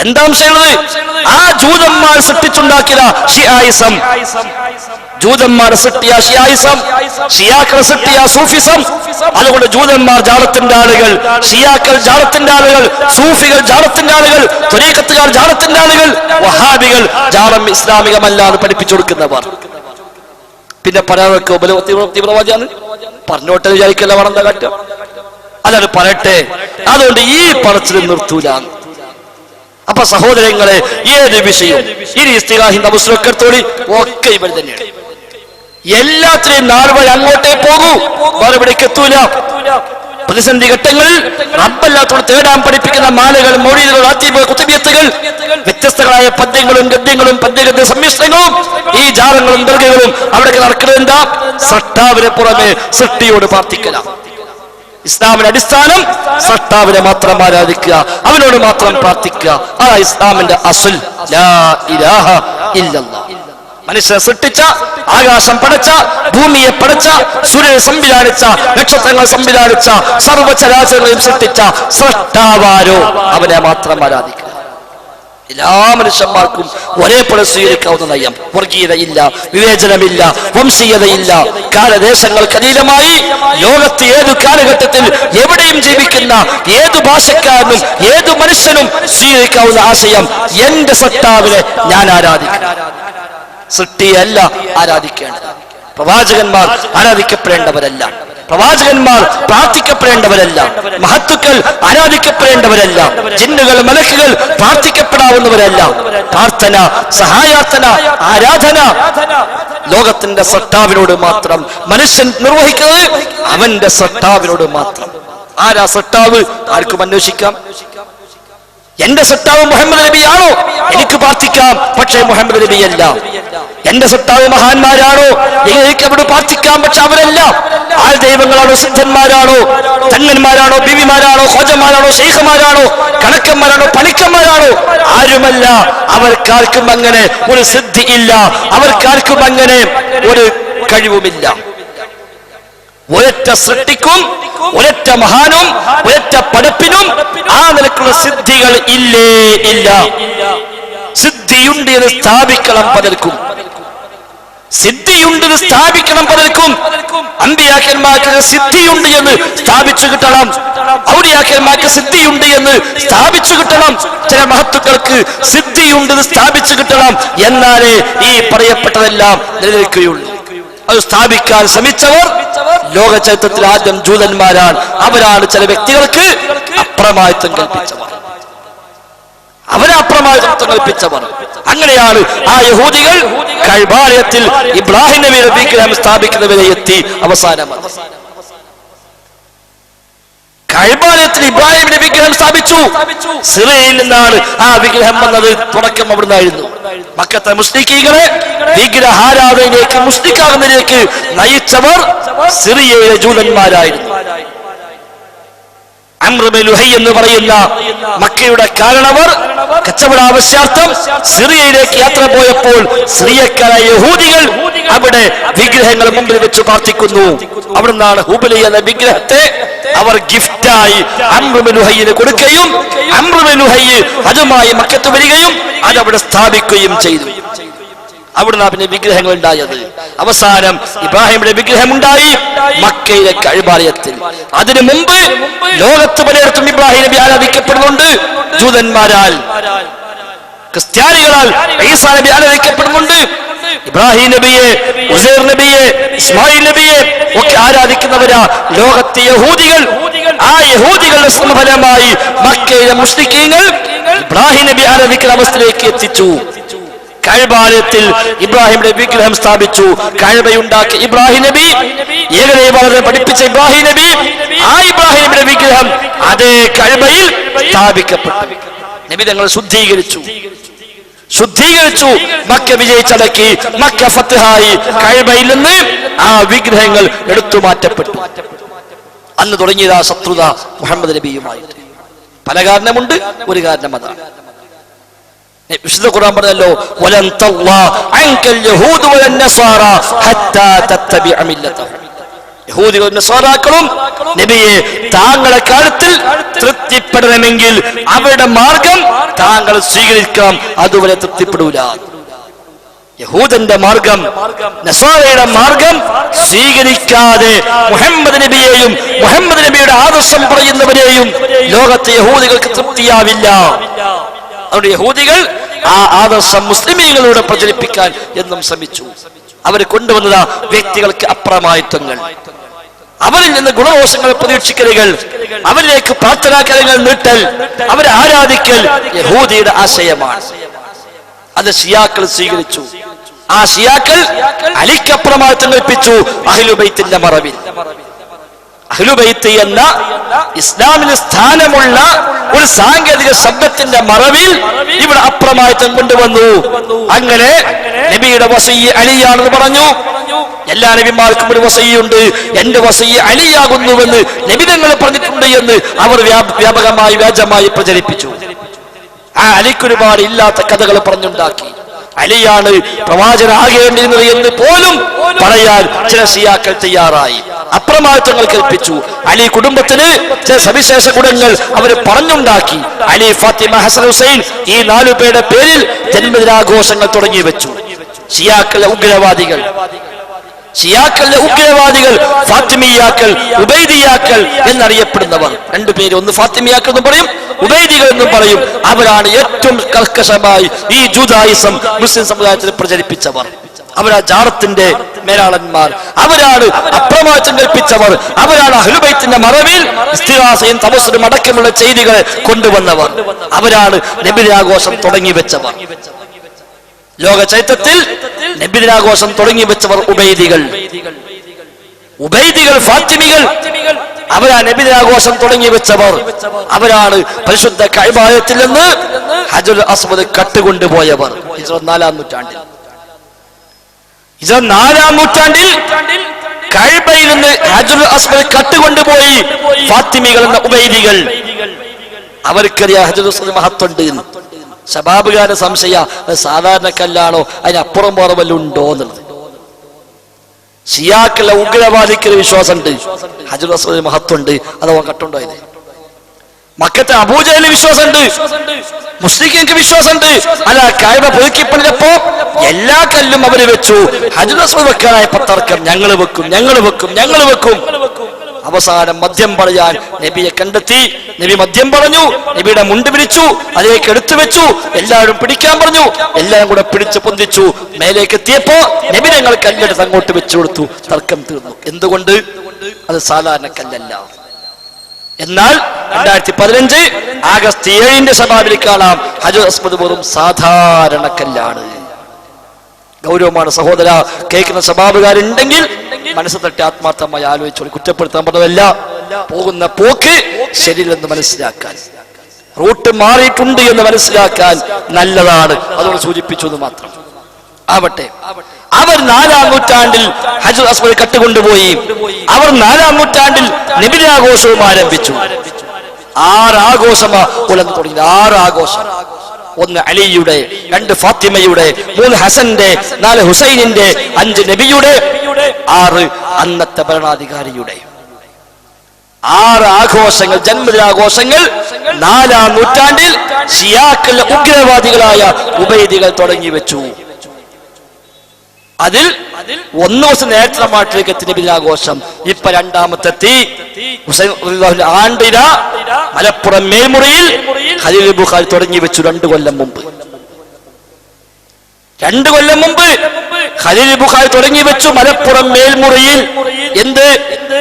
എന്താണ് ചെയ്യുന്നത്? ആ ജൂതന്മാർ സൃഷ്ടിച്ചുണ്ടാക്കിയ ഷിയായിസം, ജൂതന്മാർ സൃഷ്ടിയ ഷിയായിസം, ഷിയാക്കൾ സൃഷ്ടിയ സൂഫിസം. അതുകൊണ്ട് ജൂതന്മാർ ജാറത്തിന്റെ ആളുകൾ, ഷിയാക്കൾ ജാറത്തിന്റെ ആളുകൾ, സൂഫികൾ ജാറത്തിന്റെ ആളുകൾ, ത്വരീഖത്തുകാർ ജാറത്തിന്റെ ആളുകൾ, വഹാബികൾ ജാറം ഇസ്ലാമികമല്ലാതെ പഠിപ്പിച്ചു കൊടുക്കുന്നവർ. പിന്നെ പറയാനൊക്കെ തീവ്രവാദിയാണ് പറഞ്ഞോട്ടെ വിചാരിക്കല്ല, വേണം എന്താ കാട്ടുക? അതാണ് പറയട്ടെ. അതുകൊണ്ട് ഈ പറച്ചിൽ നിർത്തൂല. അപ്പൊ സഹോദരങ്ങളെ, ഏത് വിഷയം ഇനി ഇസ്തിലാഹിന്റെ മുസ്ലിക്കത്തോളി ഒക്കെ ഇവർ തന്നെയാണ്. എല്ലാത്തിനെയും നാളുവരെ അങ്ങോട്ടേ പോകൂ, വേറെ ഇവിടേക്ക് എത്തൂല. പ്രതിസന്ധി ഘട്ടങ്ങളിൽ റബ്ബല്ലാത്തോട് തേടാൻ പഠിപ്പിക്കുന്ന മാലകൾ, മൗലീദുകൾ, ആത്തീബ്, കുത്തുബിയത്തുകൾ, വ്യത്യസ്തങ്ങളായ പദ്യങ്ങളും ഗദ്യങ്ങളും പദ്യഗദ്യ സമ്മിശ്രങ്ങളും ഈ ജാലങ്ങളും ദർഗകളും അവിടെ നടക്കുന്നത് എന്താ? സട്ടാവിനെ പുറമെ സൃഷ്ടിയോട് പ്രാർത്ഥിക്കലാണ്. ഇസ്ലാമിന്റെ അടിസ്ഥാനം സട്ടാവിനെ മാത്രം ആരാധിക്കുക, അവനോട് മാത്രം പ്രാർത്ഥിക്കുക. ആ ഇസ്ലാമിന്റെ അസ്ൽ ലാ ഇലാഹ ഇല്ലല്ലാഹ്. മനുഷ്യനെ സൃഷ്ടിച്ച, ആകാശം പടച്ച, ഭൂമിയെ പടച്ച, സൂര്യനെ സംവിധാനിച്ച, നക്ഷത്രങ്ങളെ സംവിധാനിച്ച, സർവ്വചരാചരങ്ങളെയും സൃഷ്ടിച്ച സൃഷ്ടാവാരോ അവനെ മാത്രം ആരാധിക്കുക. എല്ലാ മനുഷ്യന്മാർക്കും ഒരേപോലെ സ്വീകരിക്കാവുന്ന നയം. വർഗീയതയില്ല, വിവേചനമില്ല, വംശീയതയില്ല. കാലദേശങ്ങൾക്കതീതമായി ലോകത്ത് ഏതു കാലഘട്ടത്തിൽ എവിടെയും ജീവിക്കുന്ന ഏതു ഭാഷക്കാരനും ഏതു മനുഷ്യനും സ്വീകരിക്കാവുന്ന ആശയം, എന്റെ സട്ടാവിനെ ഞാൻ ആരാധിക്കും. സൃഷ്ടിയല്ല ആരാധിക്കേണ്ടത്. പ്രവാചകന്മാർ ആരാധിക്കപ്പെടേണ്ടവരല്ല, പ്രവാചകന്മാർ പ്രാർത്ഥിക്കപ്പെടേണ്ടവരല്ല, മഹത്തുക്കൾ ആരാധിക്കപ്പെടേണ്ടവരല്ല, ജിന്നുകൾ, മലക്കുകൾ പ്രാർത്ഥിക്കപ്പെടാവുന്നവരല്ല. പ്രാർത്ഥന, സഹായാർത്ഥന, ആരാധന ലോകത്തിന്റെ സട്ടാവിനോട് മാത്രം. മനുഷ്യൻ നിർവഹിക്കുന്നത് അവന്റെ സട്ടാവിനോട് മാത്രം. ആരാ സട്ടാവ്? ആർക്കും അന്വേഷിക്കാം. എന്റെ സട്ടാവ് മുഹമ്മദ് നബിയാണോ? എനിക്ക് പ്രാർത്ഥിക്കാം, പക്ഷേ മുഹമ്മദ് നബിയല്ല. എന്റെ സട്ടാവ് മഹാന്മാരാണോ? എനിക്ക് അവിടെ പ്രാർത്ഥിക്കാം, പക്ഷെ അവരല്ല. ആ ദൈവങ്ങളാണോ? സിദ്ധന്മാരാണോ? തങ്ങന്മാരാണോ? ബിവിമാരാണോ? ഖോജന്മാരാണോ? ശൈഖന്മാരാണോ? കണക്കന്മാരാണോ? പണിക്കന്മാരാണോ? ആരുമല്ല. അവർക്കാർക്കും അങ്ങനെ ഒരു സിദ്ധി ഇല്ല, അവർക്കാർക്കും അങ്ങനെ ഒരു കഴിവുമില്ല. ഒരൊറ്റ സൃഷ്ടിക്കും, ഒരൊറ്റ മഹാനും, ഒരൊറ്റ പടപ്പിനും ആ നിലക്കുള്ള സിദ്ധികൾ ഇല്ലേ ഇല്ല. സിദ്ധിയുണ്ട് എന്ന് സ്ഥാപിക്കണം പലർക്കും, സിദ്ധിയുണ്ട് എന്ന് സ്ഥാപിക്കണം പലർക്കും. അമ്പിയാക്കന്മാർക്ക് സിദ്ധിയുണ്ട് എന്ന് സ്ഥാപിച്ചു കിട്ടണം, ഔലിയാക്കന്മാർക്ക് സിദ്ധിയുണ്ട് എന്ന് സ്ഥാപിച്ചു കിട്ടണം, ചില മഹത്തുക്കൾക്ക് സിദ്ധിയുണ്ടെന്ന് സ്ഥാപിച്ചു കിട്ടണം. എന്നാലേ ഈ പറയപ്പെട്ടതെല്ലാം നിലനിൽക്കുകയുള്ളൂ. അത് സ്ഥാപിക്കാൻ ശ്രമിച്ചവർ ലോക ചരിത്രത്തിൽ ആദ്യം ജൂതന്മാരാണ്. അവരാണ് ചില വ്യക്തികൾക്ക് അപ്രമാദിത്വം കൽപ്പിച്ചവർ, അവരപ്രമാദിത്വം കൽപ്പിച്ചവർ. അങ്ങനെയാണ് ആ യഹൂദികൾ കഅബയിൽ ഇബ്രാഹിം നബിയുടെ വിഗ്രഹം സ്ഥാപിക്കുന്നവരെ എത്തി. അവസാനം കഅബയിൽ ഇബ്രാഹിമിന്റെ വിഗ്രഹം സ്ഥാപിച്ചു. സിറിയയിൽ നിന്നാണ് ആ വിഗ്രഹം വന്നത്. തുടക്കം അവിടുന്നായിരുന്നു. മക്കത്തെ മുസ്ലിക്കീകളെ വിഗ്രഹാരാധനയിലേക്ക്, മുസ്ലിക്കാകുന്നതിലേക്ക് നയിച്ചവർ സിറിയയിലെ ജൂതന്മാരായിരുന്നു. അംർ ഇബ്നു ലുഹൈ എന്ന് പറയുന്ന മക്കയുടെ കാരണവർ കച്ചവട ആവശ്യാർത്ഥം സിറിയയിലേക്ക് യാത്ര പോയപ്പോൾ സിറിയക്കാരായ യഹൂദികൾ അവിടെ വിഗ്രഹങ്ങൾ മുമ്പിൽ വെച്ച് പ്രാർത്ഥിക്കുന്നു. അവിടുന്നാണ് ഹുബലി എന്ന വിഗ്രഹത്തെ അവർ ഗിഫ്റ്റായി അംർ ഇബ്നു ലുഹൈന് കൊടുക്കുകയും അംർ ഇബ്നു ലുഹൈ അതുമായി മക്കത്ത് വരികയും അതവിടെ സ്ഥാപിക്കുകയും ചെയ്തു. അവിടുന്ന് പിന്നെ വിഗ്രഹങ്ങൾ ഉണ്ടായത്. അവസാനം ഇബ്രാഹിമിന്റെ വിഗ്രഹം ഉണ്ടായി മക്കയിലെ കഅബയിൽ. അതിനു മുമ്പ് ലോകത്ത് പലയിടത്തും ഇബ്രാഹിം നബി ആരാധിക്കപ്പെടുന്നുണ്ട്. ജൂതന്മാരാൽ, ക്രിസ്ത്യാനികളാൽ ഈസാ നബി ആരാധിക്കപ്പെടുന്നുണ്ട്. ഇബ്രാഹിം നബിയെ, ഉസൈർ നബിയെ, ഇസ്മായിൽ നബിയെ ഒക്കെ ആരാധിക്കുന്നവരാ ലോകത്തെ യഹൂദികൾ. ആ യഹൂദികളുടെ ശ്രമഫലമായി മക്കയിലെ മുശ്രിക്കീങ്ങൾ ഇബ്രാഹിം നബി ആരാധിക്കുന്ന അവസ്ഥയിലേക്ക് എത്തിച്ചു. കഅബയിൽ ഇബ്രാഹിമിന്റെ വിഗ്രഹം സ്ഥാപിച്ചു. കഅബയുണ്ടാക്കിയ ഇബ്രാഹിം നബി, ഏകദൈവത്തെ പഠിപ്പിച്ച ഇബ്രാഹിം നബി, ആ ഇബ്രാഹിമിന്റെ വിഗ്രഹം അതേ കഅബയിൽ സ്ഥാപിക്കപ്പെട്ടു. നബി തങ്ങൾ ശുദ്ധീകരിച്ചു. Mecca വിജയിച്ചടക്കി, Mecca ഫത്ഹായി. കഅബയിൽ നിന്ന് ആ വിഗ്രഹങ്ങൾ എടുത്തു മാറ്റപ്പെട്ടു. അന്ന് തുടങ്ങിയതാ ശത്രുത മുഹമ്മദ് നബിയുമായിട്ട്. പല കാരണമുണ്ട്, ഒരു കാരണം അതാണ്. വിശുദ്ധ ഖുർആൻ പറഞ്ഞല്ലോ, വലൻ തല്ലാ അൻകൽ യഹൂദു വലൻ നസാറ ഹത്താ തത്തബിഅ മില്ലതഹും. യഹൂദികളും നസ്വാറാക്കളും നബിയെ താങ്കളുടെ കാര്യത്തിൽ തൃപ്തിപ്പെടണമെങ്കിൽ അവരുടെ മാർഗം താങ്കൾ സ്വീകരിക്കാം, അതുവരെ തൃപ്തിപ്പെടൂല. യഹൂദന്റെ മാർഗം, നസ്വാറയുടെ മാർഗം സ്വീകരിക്കാതെ മുഹമ്മദ് നബിയെയും മുഹമ്മദ് നബിയുടെ ആദർശം പറയുന്നവരെയും ലോകത്തെ യഹൂദികൾക്ക് തൃപ്തിയാവില്ല. അതുകൊണ്ട് യഹൂദികൾ ആ ആദർശം മുസ്ലിമീങ്ങളോട് പ്രചരിപ്പിക്കാൻ എന്നും ശ്രമിച്ചു. അവർ കൊണ്ടുവന്നത് വ്യക്തികൾക്ക് അപ്രമാദിത്വങ്ങൾ, അവരിൽ നിന്ന് ഗുണദോഷങ്ങൾ പ്രതീക്ഷിക്കലുകൾ, അവരിലേക്ക് പ്രാർത്ഥനാകരങ്ങൾ നീട്ടൽ, അവരെ ആരാധിക്കൽ യഹൂദിയുടെ ആശയമാണ്. അത് ഷിയാക്കൾ സ്വീകരിച്ചു. ആ ഷിയാക്കൾ അലിക്ക് അപ്രമാദിത്വം കൽപ്പിച്ചു അഹ്ലുബൈത്തിന്റെ മറവിൽ. അഹ്ലുബൈത്ത് എന്ന ഇസ്ലാമിന് സ്ഥാനമുള്ള ഒരു സാങ്കേതിക ശബ്ദത്തിന്റെ മറവിൽ ഇവിടെ അപ്രമാദിത്വം കൊണ്ടുവന്നു. അങ്ങനെ നബിയുടെ വസയ്യ അലിയാണെന്ന് പറഞ്ഞു. എല്ലാ നബിമാർക്കും ഒരു വസയ്യുണ്ട്, എന്റെ വസയ്യ അലിയാകുന്നുവെന്ന് നബി തങ്ങൾ പറഞ്ഞിട്ടുണ്ട് എന്ന് അവർ വ്യാപകമായി വ്യാജമായി പ്രചരിപ്പിച്ചു. ആ അലിക്കൊരുപാട് ഇല്ലാത്ത കഥകൾ പറഞ്ഞുണ്ടാക്കി. അലിയാണ് പ്രവാചകനാകേണ്ടിരുന്നത് എന്ന് പോലും പറയാൻ ചില ഷിയാക്കൾ തയ്യാറായി. അപ്രമാദിത്വങ്ങൾ കൽപ്പിച്ചു. അലി കുടുംബത്തിന് ചില സവിശേഷ ഗുണങ്ങൾ അവർ പറഞ്ഞുണ്ടാക്കി. അലി, ഫാത്തിമ, ഹസൻ, ഹുസൈൻ ഈ 4 പേരുടെ പേരിൽ ജന്മദിനാഘോഷങ്ങൾ തുടങ്ങി വെച്ചു. ഷിയാക്കളിലെ ഉഗ്രവാദികൾ ഫാത്തിമിയാക്കൾ, ഉബൈദിയാക്കൾ എന്നറിയപ്പെടുന്നവർ 2 പേര്, ഒന്ന് ഫാത്തിമിയാക്കൾ എന്നും പറയും, ഉബൈദികൾ എന്നും പറയും. അവരാണ് ഏറ്റവും കർക്കശമായി ഈ ജൂദായിസം മുസ്ലിം സമുദായത്തിൽ പ്രചരിപ്പിച്ചവർ. അവരാ ജാറത്തിന്റെ മേലാളന്മാർ, അവരാണ് അപ്രമാദിത്വം കൽപ്പിച്ചവർ, അവരാണ് അഹ്ലുബൈത്തിന്റെ മറവിൽ ഇസ്തിഗാസയും തവസ്സുലും അടക്കമുള്ള ചെയ്തികൾ കൊണ്ടുവന്നവർ, അവരാണ് നബിദിനാഘോഷം തുടങ്ങി വെച്ചവർ. ലോക ചരിത്രത്തിൽ നബിദിനാഘോഷം തുടങ്ങി വെച്ചവർ ഉബൈദികൾ, ഫാത്തിമികൾ. അവരാ നബിദിനാഘോഷം തുടങ്ങി വെച്ചവർ. അവരാണ് പരിശുദ്ധ കഅബയിൽ നിന്ന് ഹജറുൽ അസ്വദ് കട്ടുകൊണ്ടുപോയവർ. 4-ാം നൂറ്റാണ്ടിൽ കഅബയിൽ നിന്ന് ഹജറുൽ അസ്വദ് കട്ടുകൊണ്ടുപോയി ഫാത്തിമികൾ എന്ന ഉബൈദികൾ. അവർക്കറിയാം ഹജറുൽ അസ്വദ് മഹത്വമുണ്ട്. ശബാബുകാരുടെ സംശയ സാധാരണ കല്ലാണോ, അതിനപ്പുറം വേറെ വല്ലതും ഉണ്ടോ എന്നുള്ളത്. ഷിയാക്കളുടെ ഉഗ്രവാദിക്കൊരു വിശ്വാസമുണ്ട്, ഹജറുൽ അസ്വദിന് മഹത്വമുണ്ട്, അതോ കട്ടുണ്ടോയത്. മക്കത്തെ അബൂജഹലിന് വിശ്വാസമുണ്ട്, മുസ്ലിങ്ങൾക്ക് വിശ്വാസമുണ്ട്. അല്ല, കഅബ പുതുക്കിപ്പണിഞ്ഞപ്പോ എല്ലാ കല്ലും അവര് വെച്ചു. ഹജറുൽ അസ്വദ് വെക്കാനായപ്പോ തർക്കം, ഞങ്ങൾ വെക്കും. അവസാനം മദ്യം പറയാൻ നബിയെ കണ്ടെത്തി. നബി മദ്യം പറഞ്ഞു, നബിയുടെ മുണ്ട് പിടിച്ചു, അതിലേക്ക് എടുത്തു വെച്ചു. എല്ലാവരും പിടിക്കാൻ പറഞ്ഞു, എല്ലാവരും കൂടെ പിടിച്ചു പൊന്തിച്ചു. മേലേക്ക് എത്തിയപ്പോ നബി ഞങ്ങൾ കല്ലെടുത്ത് അങ്ങോട്ട് വെച്ചു കൊടുത്തു. തർക്കം തീർന്നു. എന്തുകൊണ്ട്? അത് സാധാരണ കല്ലല്ല. എന്നാൽ 2015 ആഗസ്റ്റ് 7 ശബാബിൽ കാണാം ഹജറുൽ അസ്വദ് വെറും സാധാരണ കല്ലാണ്. ഗൗരവമാണ് സഹോദര. കേൾക്കുന്ന ശബാബുകാരുണ്ടെങ്കിൽ മനസ്സ് തട്ടി ആത്മാർത്ഥമായി ആലോചിച്ചോളൂ. കുറ്റപ്പെടുത്താൻ പറഞ്ഞതല്ല, പോകുന്ന പോക്ക് ശരിയില്ലെന്ന് മനസ്സിലാക്കാൻ, റൂട്ട് മാറിയിട്ടുണ്ട് എന്ന് മനസ്സിലാക്കാൻ നല്ലതാണ്. അതുകൊണ്ട് സൂചിപ്പിച്ചു എന്ന് മാത്രം. ആവട്ടെ, അവർ 4-ാം നൂറ്റാണ്ടിൽ ഹജറുൽ അസ്വദ് കട്ടുകൊണ്ടുപോയി. അവർ 4-ാം നൂറ്റാണ്ടിൽ നബിദിനാഘോഷവും ആരംഭിച്ചു. 6 ആഘോഷമാ ഉലർന്നു തുടങ്ങി. 6 ആഘോഷം. 1 അലിയുടെ, 2 ഫാത്തിമയുടെ, 3 ഹസന്റെ, 4 ഹുസൈനിന്റെ, 5 നബിയുടെ, 6 അന്നത്തെ ഭരണാധികാരിയുടെ. 6 ആഘോഷങ്ങൾ, ജന്മദിനാഘോഷങ്ങൾ 4-ാം നൂറ്റാണ്ടിൽ ഷിയാക്കളുടെ ഉഗ്രവാദികളായ ഉബൈദികൾ തുടങ്ങി വെച്ചു. അതിൽ 1 ദിവസം നേരത്തെ നാട്ടിലേക്ക് എത്തി നബിദിനാഘോഷം. ഇപ്പൊ 2ാമത്തെ ഹുസൈൻ ആണ്ടിര മലപ്പുറം മേൽമുറിയിൽ ഖലീൽ ബുഖാരി തുടങ്ങി വെച്ചു. 2 കൊല്ലം മുമ്പ് ഖലീൽ ബുഖാരി തുടങ്ങി വെച്ചു മലപ്പുറം മേൽമുറിയിൽ. എന്ത്?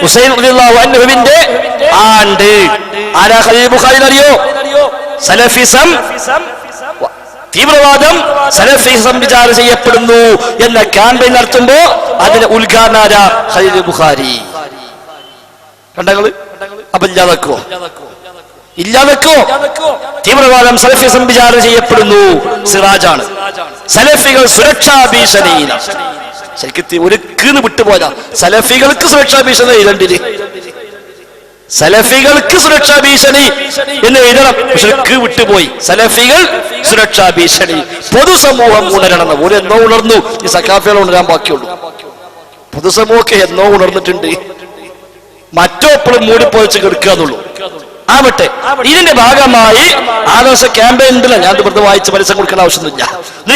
ഹുസൈൻ റളിയല്ലാഹു അൻഹുവിന്റെ ആണ്ട്. ആരാ ഖലീൽ ബുഖാരി അറിയോ? സലഫിസം, തീവ്രവാദം, സലഫിസം വിചാരണ ചെയ്യപ്പെടുന്നു എന്ന ക്യാമ്പയിൻ നടത്തുമ്പോ അതിന് ഉദ്ഘാടന ഖലീൽ ബുഖാരി. കണ്ടങ്ങള്? അപ്പൊ ഇല്ലാതെക്കോ? തീവ്രവാദം, സലഫിസം വിചാരണ ചെയ്യപ്പെടുന്നു. സിറാജാണ്. സലഫികൾ സുരക്ഷാ ഭീഷണിയില്ല. ശരിക്കും ഒരു കീന്ന് വിട്ടുപോയതാ. സലഫികൾക്ക് സുരക്ഷാ ഭീഷണി എഴുതണ്ടിന്, സലഫികൾക്ക് സുരക്ഷാ ഭീഷണി എന്ന് എഴുതണം. പക്ഷെ വിട്ടുപോയി. സലഫികൾ സുരക്ഷാ ഭീഷണി. പൊതുസമൂഹം ഉണരണം. എന്നോ ഉണർന്നു. ഈ സഖാഫികൾ ഉണരാൻ ബാക്കിയുള്ളൂ. പൊതുസമൂഹമൊക്കെ എന്നോ ഉണർന്നിട്ടുണ്ട്. മറ്റോപ്പോഴും മൂടിപ്പോയിച്ച് കിടക്കുക എന്നുള്ളൂ. ആവട്ടെ, ഇതിന്റെ ഭാഗമായി ആദർശ ക്യാമ്പയിൻ ഉണ്ടല്ലോ, ഞാൻ വെറുതെ വായിച്ച് പരസ്യം കൊടുക്കേണ്ട ആവശ്യമൊന്നുമില്ല.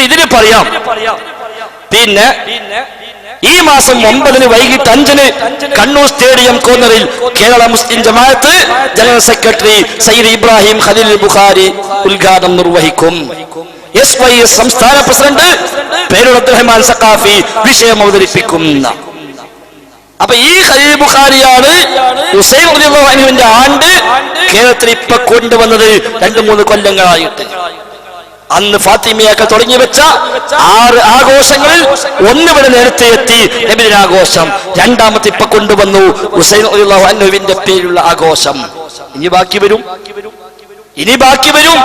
ഇതിന് പറയാം. പിന്നെ ഈ മാസം 9 വൈകിട്ട് 5 കണ്ണൂർ സ്റ്റേഡിയം കോർണറിൽ കേരള മുസ്ലിം ജമാഅത്ത് ജനറൽ സെക്രട്ടറി സയ്യിദ് ഇബ്രാഹിം ഖലീൽ ബുഖാരി ഉദ്ഘാടനം നിർവഹിക്കും. SYS സംസ്ഥാന പ്രസിഡന്റ് പേരൂർ അബ്ദുറഹ്മാൻ സഖാഫി വിഷയം അവതരിപ്പിക്കും. അപ്പൊ ഈ ഖലീൽ ബുഖാരിയാണ് ഹുസൈൻ റളിയല്ലാഹു അൻഹുവിന്റെ ആണ്ട് കേരളത്തിൽ ഇപ്പൊ കൊണ്ടുവന്നത് 2-3 കൊല്ലങ്ങളായിട്ട്. അന്ന് ഫാത്തിമിയൊക്കെ തുടങ്ങി വെച്ച 6 ആഘോഷങ്ങളിൽ ഒന്നിവിടെ നേരത്തെ എത്തി നബിദിനാഘോഷം, രണ്ടാമത്തെ ഇപ്പൊ കൊണ്ടുവന്നു ഹുസൈൻ റളിയല്ലാഹു അൻഹുവിന്റെ പേരിലുള്ള ആഘോഷം. ഇനി ബാക്കി വരും.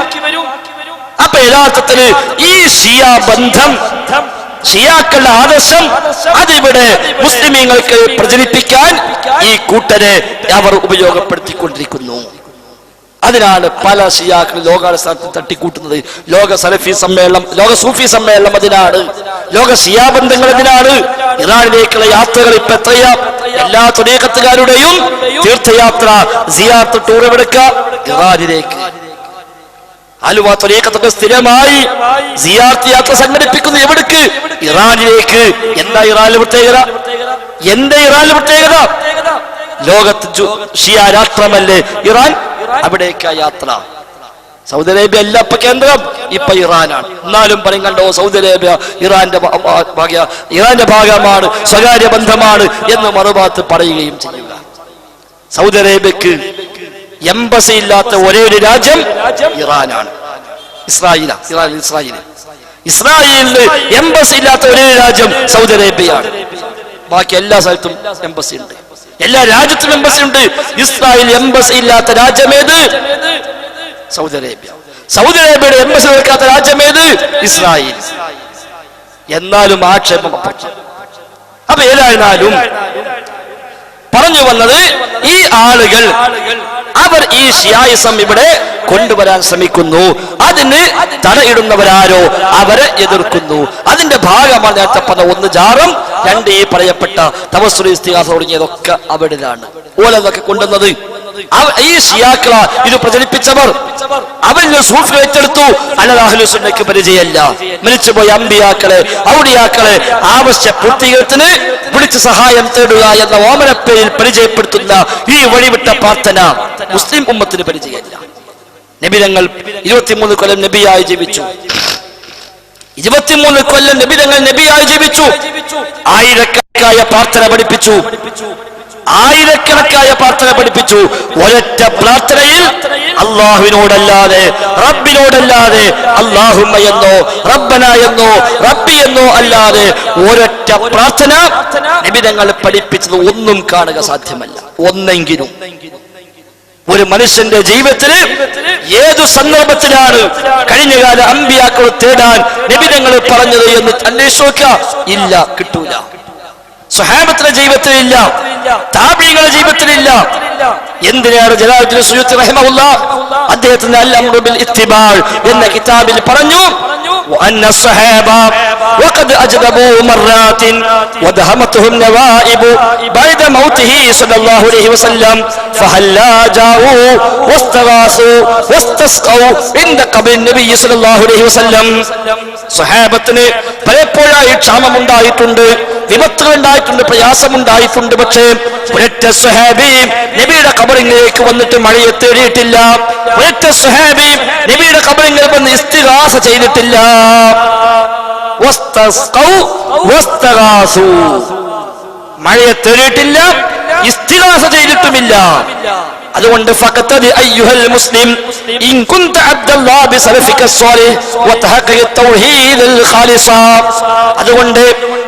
അപ്പൊ യഥാർത്ഥത്തില് ഈ ഷിയ ബന്ധം, ഷിയാക്കളുടെ ആദർശം അതിവിടെ മുസ്ലിമീങ്ങൾക്ക് പ്രചരിപ്പിക്കാൻ ഈ കൂട്ടരെ അവർ ഉപയോഗപ്പെടുത്തിക്കൊണ്ടിരിക്കുന്നു. അതിനാണ് പല ഷിയാക്കളും ലോകാടിസ്ഥാനത്തിൽ തട്ടിക്കൂട്ടുന്നത്. ലോക സലഫി സമ്മേളനം, ലോക സൂഫി സമ്മേളനം അതിനാണ്, ലോക ഷിയാ ബന്ധങ്ങൾ അതിനാണ്. ഇറാനിലേക്കുള്ള യാത്രകൾ ഇപ്പൊ എത്രയാ, എല്ലാ ത്വരീഖത്തുകാരുടെയും തീർത്ഥയാത്ര, സിയാറത്ത്, ടൂർ എവിടെക്ക ഇറാനിലേക്ക്. ആലുവ ത്വരീഖത്തൊക്കെ സ്ഥിരമായി സിയാറത്ത് യാത്ര സംഘടിപ്പിക്കുന്നു. എവിടേക്ക്? ഇറാനിലേക്ക്. എന്താ ഇറാനിലെ പ്രത്യേകത? ലോകത്ത് ഷിയ രാഷ്ട്രമല്ലേ ഇറാൻ, അവിടേക്കാ യാത്ര. സൗദി അറേബ്യ അല്ല ഇപ്പൊ കേന്ദ്രം, ഇപ്പൊ ഇറാനാണ്. എന്നാലും പറയും കണ്ടോ, സൗദി അറേബ്യ ഇറാന്റെ ഭാഗമാണ്, സ്വകാര്യ ബന്ധമാണ് എന്ന് മറുഭാഗത്ത് പറയുകയും ചെയ്യുക. സൗദി അറേബ്യക്ക് എംബസി ഇല്ലാത്ത ഒരേ ഒരു രാജ്യം ഇറാനാണ്, ഇസ്രായേലിന് എംബസി ഇല്ലാത്ത ഒരേ രാജ്യം സൗദി അറേബ്യയാണ്. ബാക്കി എല്ലാ സ്ഥലത്തും എംബസി ഉണ്ട്, എല്ലാ രാജ്യത്തും എംബസി ഉണ്ട്. ഇസ്രായേൽ എംബസി ഇല്ലാത്ത രാജ്യമേത്? Saudi Arabia. സൗദി അറേബ്യയുടെ എംബസി വെക്കാത്ത രാജ്യമേത്? ഇസ്രായേൽ. എന്നാലും ആക്ഷേപം. അപ്പൊ ഏതായിരുന്നാലും പറഞ്ഞു വന്നത്, ഈ ആളുകൾ അവർ ഈ ഷിയായിസം ഇവിടെ കൊണ്ടുവരാൻ ശ്രമിക്കുന്നു. അതിന് തടയിടുന്നവരാരോ അവരെ എതിർക്കുന്നു. അതിന്റെ ഭാഗമാണ് നേരത്തെ പറഞ്ഞ 1 ജാറം, 2 ഈ പറയപ്പെട്ട തവസ്സുൽ ഇസ്തിഗാസ തുടങ്ങിയതൊക്കെ അവിടെയാണ്. ഓലതൊക്കെ കൊണ്ടുവന്നത് ഈ ഷിയാക്കള ഇത് പ്രചരിപ്പിച്ചവർ. അവരിൽ സൂഫി ഏറ്റെടുത്തു. അല്ലാതെ അഹ്ലു സുന്നക്ക് പരിചയമല്ല. മരിച്ചുപോയ അമ്പിയാക്കളെ, ഔലിയാക്കളെ ആവശ്യ പൂർത്തീകരണത്തിന് വിളിച്ച് സഹായം തേടുക എന്ന ഓമനപ്പേരിൽ പരിചയപ്പെടുത്തുന്ന ഈ വഴിവിട്ട പ്രാർത്ഥന മുസ്ലിം ഉമ്മത്തിന് പരിചയമല്ല. നബിതങ്ങൾ 23 കൊല്ലം നബിയായി ജീവിച്ചു. 23 കൊല്ലം നബിതങ്ങൾ നബിയായി ജീവിച്ചു. ആയിരക്കണക്കായ പ്രാർത്ഥന പഠിപ്പിച്ചു. ഒരൊറ്റ പ്രാർത്ഥനയിൽ അള്ളാഹുവിനോടല്ലാതെ, റബ്ബിനോടല്ലാതെ, അല്ലാഹുമ്മ എന്നോ റബ്ബന എന്നോ റബ്ബി എന്നോ അല്ലാതെ ഒരൊറ്റ പ്രാർത്ഥന നബിതങ്ങൾ പഠിപ്പിച്ചത് ഒന്നും കാണുക സാധ്യമല്ല. ഒന്നെങ്കിലും ഒരു മനുഷ്യന്റെ ജീവിതത്തിൽ ഏതു സന്ദർഭത്തിലാണ് കഴിഞ്ഞകാല അമ്പിയാക്കൾ തേടാൻ നബിതങ്ങൾ പറഞ്ഞത് എന്ന് അന്വേഷിക്കുക. ഇല്ല, കിട്ടൂല. സ്വഹാബത്തിന്റെ ജീവിതത്തിലില്ല, താബീങ്ങളുടെ ജീവിതത്തിലില്ല. എന്തിനാണ് ജലാലുദ്ദീൻ സുയൂത്തി റഹിമഹുല്ലാഹ് അദ്ദേഹത്തിന്റെ അൽ അംറു ബിൽ ഇത്തിബാഅ് എന്ന കിതാബിൽ പറഞ്ഞു, وأن الصحابة وقد أجدبوا مرات ودهمتهم نوائب بعد موته صلى الله عليه وسلم فهلا جاءوا واستغاثوا واستسقوا عند قبر النبي صلى الله عليه وسلم. സ്വഹാബത്തിന് പലപ്പോഴായി ക്ഷാമമുണ്ടായിട്ടുണ്ട്, വിപത്തുകൾ ഉണ്ടായിട്ടുണ്ട്, പ്രയാസമുണ്ടായിട്ടുണ്ട്. പക്ഷേ ഒരൊറ്റ സ്വഹാബി നബിയുടെ ഖബറിലേക്ക് വന്നിട്ട് മഴയെ തേടിയിട്ടില്ല. ഒരൊറ്റ സ്വഹാബി നബിയുടെ ഖബറിൽ വന്ന് ഇസ്തിഗാസ ചെയ്തിട്ടില്ല. മഴയെ തേടിയിട്ടില്ല, ഇസ്തിഗാസ ചെയ്തിട്ടുമില്ല. അതുകൊണ്ട് ഫഖത്തദി അയ്യുഹൽ മുസ്ലിം ഇൻ കുൻത അബ്ദല്ലാഹ് ബിസലഫിക സ്വാലിഹ് വതഹഖഖ തൗഹീദൽ ഖാലിസ. അതുകൊണ്ട്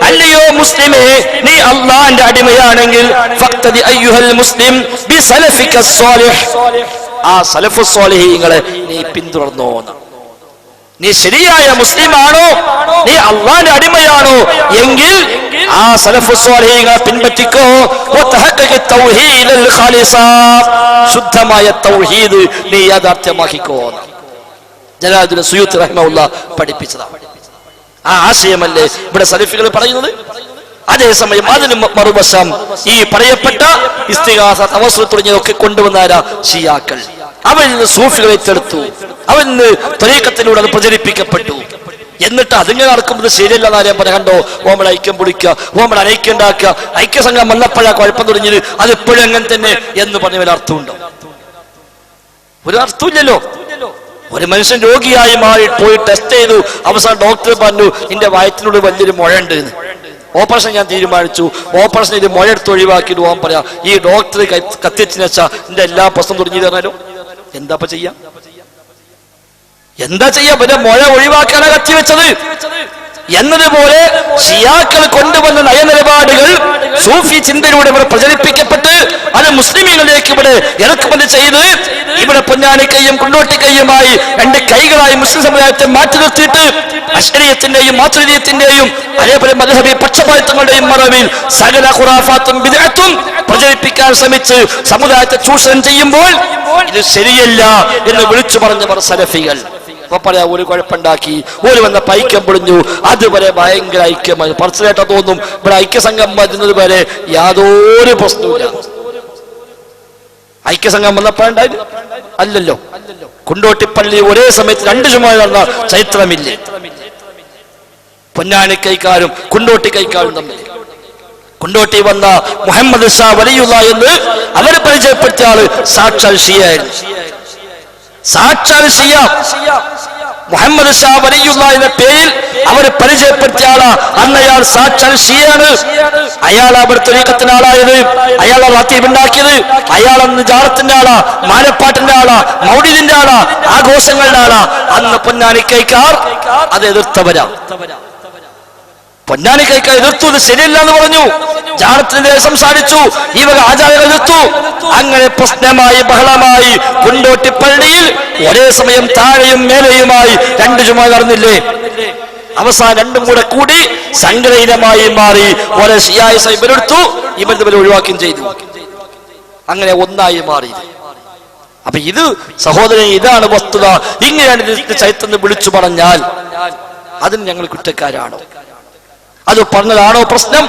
അല്ലയോ മുസ്ലിമേ, നീ അല്ലാഹുവിന്റെ അടിമയാണെങ്കിൽ ഫഖത്തദി അയ്യുഹൽ മുസ്ലിം ബിസലഫിക സ്വാലിഹ്, ആ സലഫുസ് സ്വാലിഹീങ്ങളെ നീ പിന്തുടർന്നോ. നീ ശരിയായ മുസ്ലിമാണോ, നീ അല്ലാഹുവിന്റെ അടിമയാണോ എങ്കിൽ ആ സലഫുസ് സ്വാലിഹീങ്ങളെ പിൻപറ്റിക്കോ. വതഹഖഖ തൗഹീദൽ ഖാലിസ, ശുദ്ധമായ തൗഹീദ് നീ യാഥാർത്ഥ്യമാക്കിക്കോ. ജലാലുദ്ദീൻ സുയൂത്തി റഹിമഹുല്ലാഹ് പഠിപ്പിച്ചതാണ്. ആ ആശയമല്ലേ ഇവിടെ സലഫികൾ പറയുന്നത്. അതേസമയം അതിന് മറുവശം ഈ പറയപ്പെട്ട ഇസ്തിഗാസ തവസ്സുൽ തുടങ്ങിയതൊക്കെ കൊണ്ടുവന്നാരാ ഷിയാക്കൾ. അവരിൽ നിന്ന് സൂഫികളെ തെടുത്തു, അവരിൽ നിന്ന് ത്വരീഖത്തിലൂടെ അത് പ്രചരിപ്പിക്കപ്പെട്ടു. എന്നിട്ട് അതിങ്ങനെ നടക്കുമ്പോൾ ശരിയല്ല എന്നാലും പറയാം. കണ്ടോ, ഓമൾ ഐക്യം പൊളിക്കുക, ഓമൾ അനൈക്യം ഉണ്ടാക്കുക, ഐക്യസംഘം വന്നപ്പോഴാണ് കുഴപ്പം തുടങ്ങിയത്, അത് എപ്പോഴും അങ്ങനെ തന്നെ എന്ന് പറഞ്ഞ വല്ല അർത്ഥമുണ്ടോ? ഒരു അർത്ഥമില്ലല്ലോ. ഒരു മനുഷ്യൻ രോഗിയായി മാറി പോയി ടെസ്റ്റ് ചെയ്തു, അവസാനം ഡോക്ടർ പറഞ്ഞു നിന്റെ വയറ്റിനോട് വലിയൊരു മുഴ ഉണ്ട്, ഓപ്പറേഷൻ ഞാൻ തീരുമാനിച്ചു, ഓപ്പറേഷൻ ഇത് മുഴ എടുത്ത് ഒഴിവാക്കിയിട്ട് പോകാൻ പറയാം. ഈ ഡോക്ടർ കത്തിച്ചെന്ന് വെച്ചാൽ നിന്റെ എല്ലാ പ്രശ്നം തുടങ്ങി തന്നാലോ എന്താ ചെയ്യാ? എന്താ ചെയ്യാ? പിന്നെ മുഴ ഒഴിവാക്കാനാണ് കത്തിവെച്ചത് എന്നതുപോലെ ഷിയാക്കൾ കൊണ്ടുവന്ന നയനിലപാടുകൾ സൂഫി ചിന്തയിലൂടെ ഇവിടെ പ്രചരിപ്പിക്കപ്പെട്ട് അത് മുസ്ലിമീങ്ങളിലേക്ക് ഇവിടെ ഇറക്കുമതി ചെയ്ത് ഇവിടെ പൊന്നാനിക്കൈയും കുണ്ടോട്ടിക്കൈയുമായി രണ്ട് കൈകളായി മുസ്ലിം സമുദായത്തെ മാറ്റി നിർത്തിയിട്ട് അശ്അരിയത്തിന്റെയും മാതുരിദീയത്തിന്റെയും അതേപോലെ മദ്ഹബി പക്ഷപാതിത്വങ്ങളുടെയും മറവിൽ സകല ഖുറാഫാത്തും ബിദ്അത്തും പ്രചരിപ്പിക്കാൻ ശ്രമിച്ച് സമുദായത്തെ ചൂഷണം ചെയ്യുമ്പോൾ ഇത് ശരിയല്ല എന്ന് വിളിച്ചു പറഞ്ഞവർ സലഫികൾ. പറയാ ഒരു കുഴപ്പമുണ്ടാക്കി, ഒരു വന്ന പൈക്കം പൊളിഞ്ഞു, അതുവരെ ഭയങ്കര ഐക്യമായി പറച്ചിലേട്ടാ തോന്നും. ഇവിടെ ഐക്യസംഘം വരുന്നത് വരെ യാതൊരു പ്രശ്നവുമില്ല. ഐക്യസംഘം വന്നപ്പോഴുണ്ടായി അല്ലല്ലോ. കുണ്ടോട്ടിപ്പള്ളി ഒരേ സമയത്ത് 2 ജുമുഅ നടന്ന ചരിത്രമില്ലേ? പൊന്നാനിക്കൈക്കാരും കുണ്ടോട്ടിക്കൈക്കാരും തമ്മിൽ. കുണ്ടോട്ടി വന്ന മുഹമ്മദ് ഷാ വലിയുള്ള എന്ന് അവരെ പരിചയപ്പെടുത്തിയ ആള് സാക്ഷാൽ ഷിയായിരുന്നു. സാക്ഷാൽ ഷിയ മുഹമ്മദ് ഷാ വലിയുള്ള എന്ന പേരിൽ അവരെ പരിചയപ്പെടുത്തിയ ആളാ. അന്ന് അയാൾ സാക്ഷാൽ ഷിയാണ്. അയാൾ അവിടെ ത്വരീഖത്തിന്റെ ആളായത്, അയാൾ റത്തീബ് ഉണ്ടാക്കിയത്, അയാൾ അന്ന് ജാറത്തിന്റെ ആളാ, മാലപ്പാട്ടിന്റെ ആളാ, മൗലിദിന്റെ ആളാ, ആഘോഷങ്ങളുടെ ആളാ. അന്ന് പൊന്നാനിക്കൈക്കാർ അത് എതിർത്തവരാ. പൊന്നാനിക്കൈക്കാർ എതിർത്തു, ഇത് ശരിയല്ല എന്ന് പറഞ്ഞു. ജാറത്തിനെതിരെ സംസാരിച്ചു, ഈ വക ആചാരങ്ങൾ എതിർത്തു. അങ്ങനെ പ്രശ്നമായി ബഹളമായി കുണ്ടോട്ടിപ്പള്ളിയിൽ ഒരേ സമയം താഴെയും മേലെയുമായി 2 ജുമുഅ നടന്നില്ലേ? അവസാനം രണ്ടും കൂടി സംഘടനമായി മാറി. ഒരേ ഷിയായി ഇവരെടുത്തു, ഇവർ തമ്മിൽ ഒഴിവാക്കുകയും ചെയ്തു. അങ്ങനെ ഒന്നായി മാറി. അപ്പൊ ഇത് സഹോദരൻ, ഇതാണ് വസ്തുത. ഇങ്ങനെയാണ് ഇത് ചരിത്രം വിളിച്ചു പറഞ്ഞാൽ അതിന് ഞങ്ങൾ കുറ്റക്കാരാണോ? അത് പറഞ്ഞതാണോ പ്രശ്നം?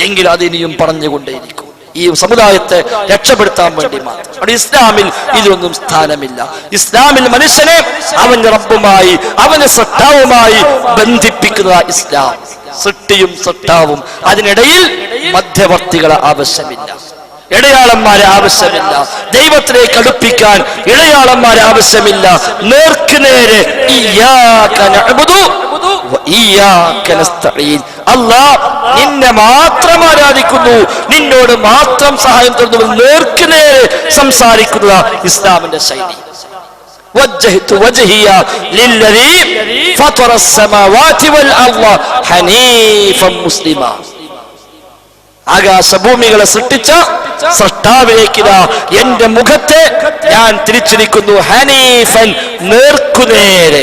എങ്കിൽ അതിനിയും പറഞ്ഞുകൊണ്ടേയിരിക്കും. ഈ സമുദായത്തെ രക്ഷപ്പെടുത്താൻ വേണ്ടി മാത്രം. അവിടെ ഇസ്ലാമിൽ ഇതിനൊന്നും സ്ഥാനമില്ല. ഇസ്ലാമിൽ മനുഷ്യനെ അവന്റെ റബ്ബുമായി അവന്റെ സൃഷ്ടാവുമായി ബന്ധിപ്പിക്കുന്ന ഇസ്ലാം. സൃഷ്ടിയും സൃഷ്ടാവും, അതിനിടയിൽ മധ്യവർത്തികളെ ആവശ്യമില്ല, ഇടയാളന്മാരെ ആവശ്യമില്ല. ദൈവത്തിലേക്ക് അടുപ്പിക്കാൻ ഇടയാളന്മാരെ ആവശ്യമില്ല. നേർക്കുനേരെ ഇയ്യാക നഅ്ബുദു വ ഇയ്യാക നസ്തഈൻ. അല്ലാഹ് നിന്നെ മാത്രം ആരാധിക്കുന്നു, നിന്നോട് മാത്രം സഹായം തേടുന്നു. നേർക്കുനേരെ സംസാരിക്കുന്ന ഇസ്ലാമിന്റെ ശൈലി. വജ്ജഹ്തു വജ്ഹിയ ലില്ലദീ ഫതറ അസ്സമാവാതി വൽ അർള ഹനീഫൻ മുസ്ലിമ. ആകാശഭൂമികളെ സൃഷ്ടിച്ച സൃഷ്ടാവിലേക്കിതാ എന്റെ മുഖത്തെ ഞാൻ തിരിച്ചിരിക്കുന്നു. ഹനീഫൻ, നേർക്കുനേരെ,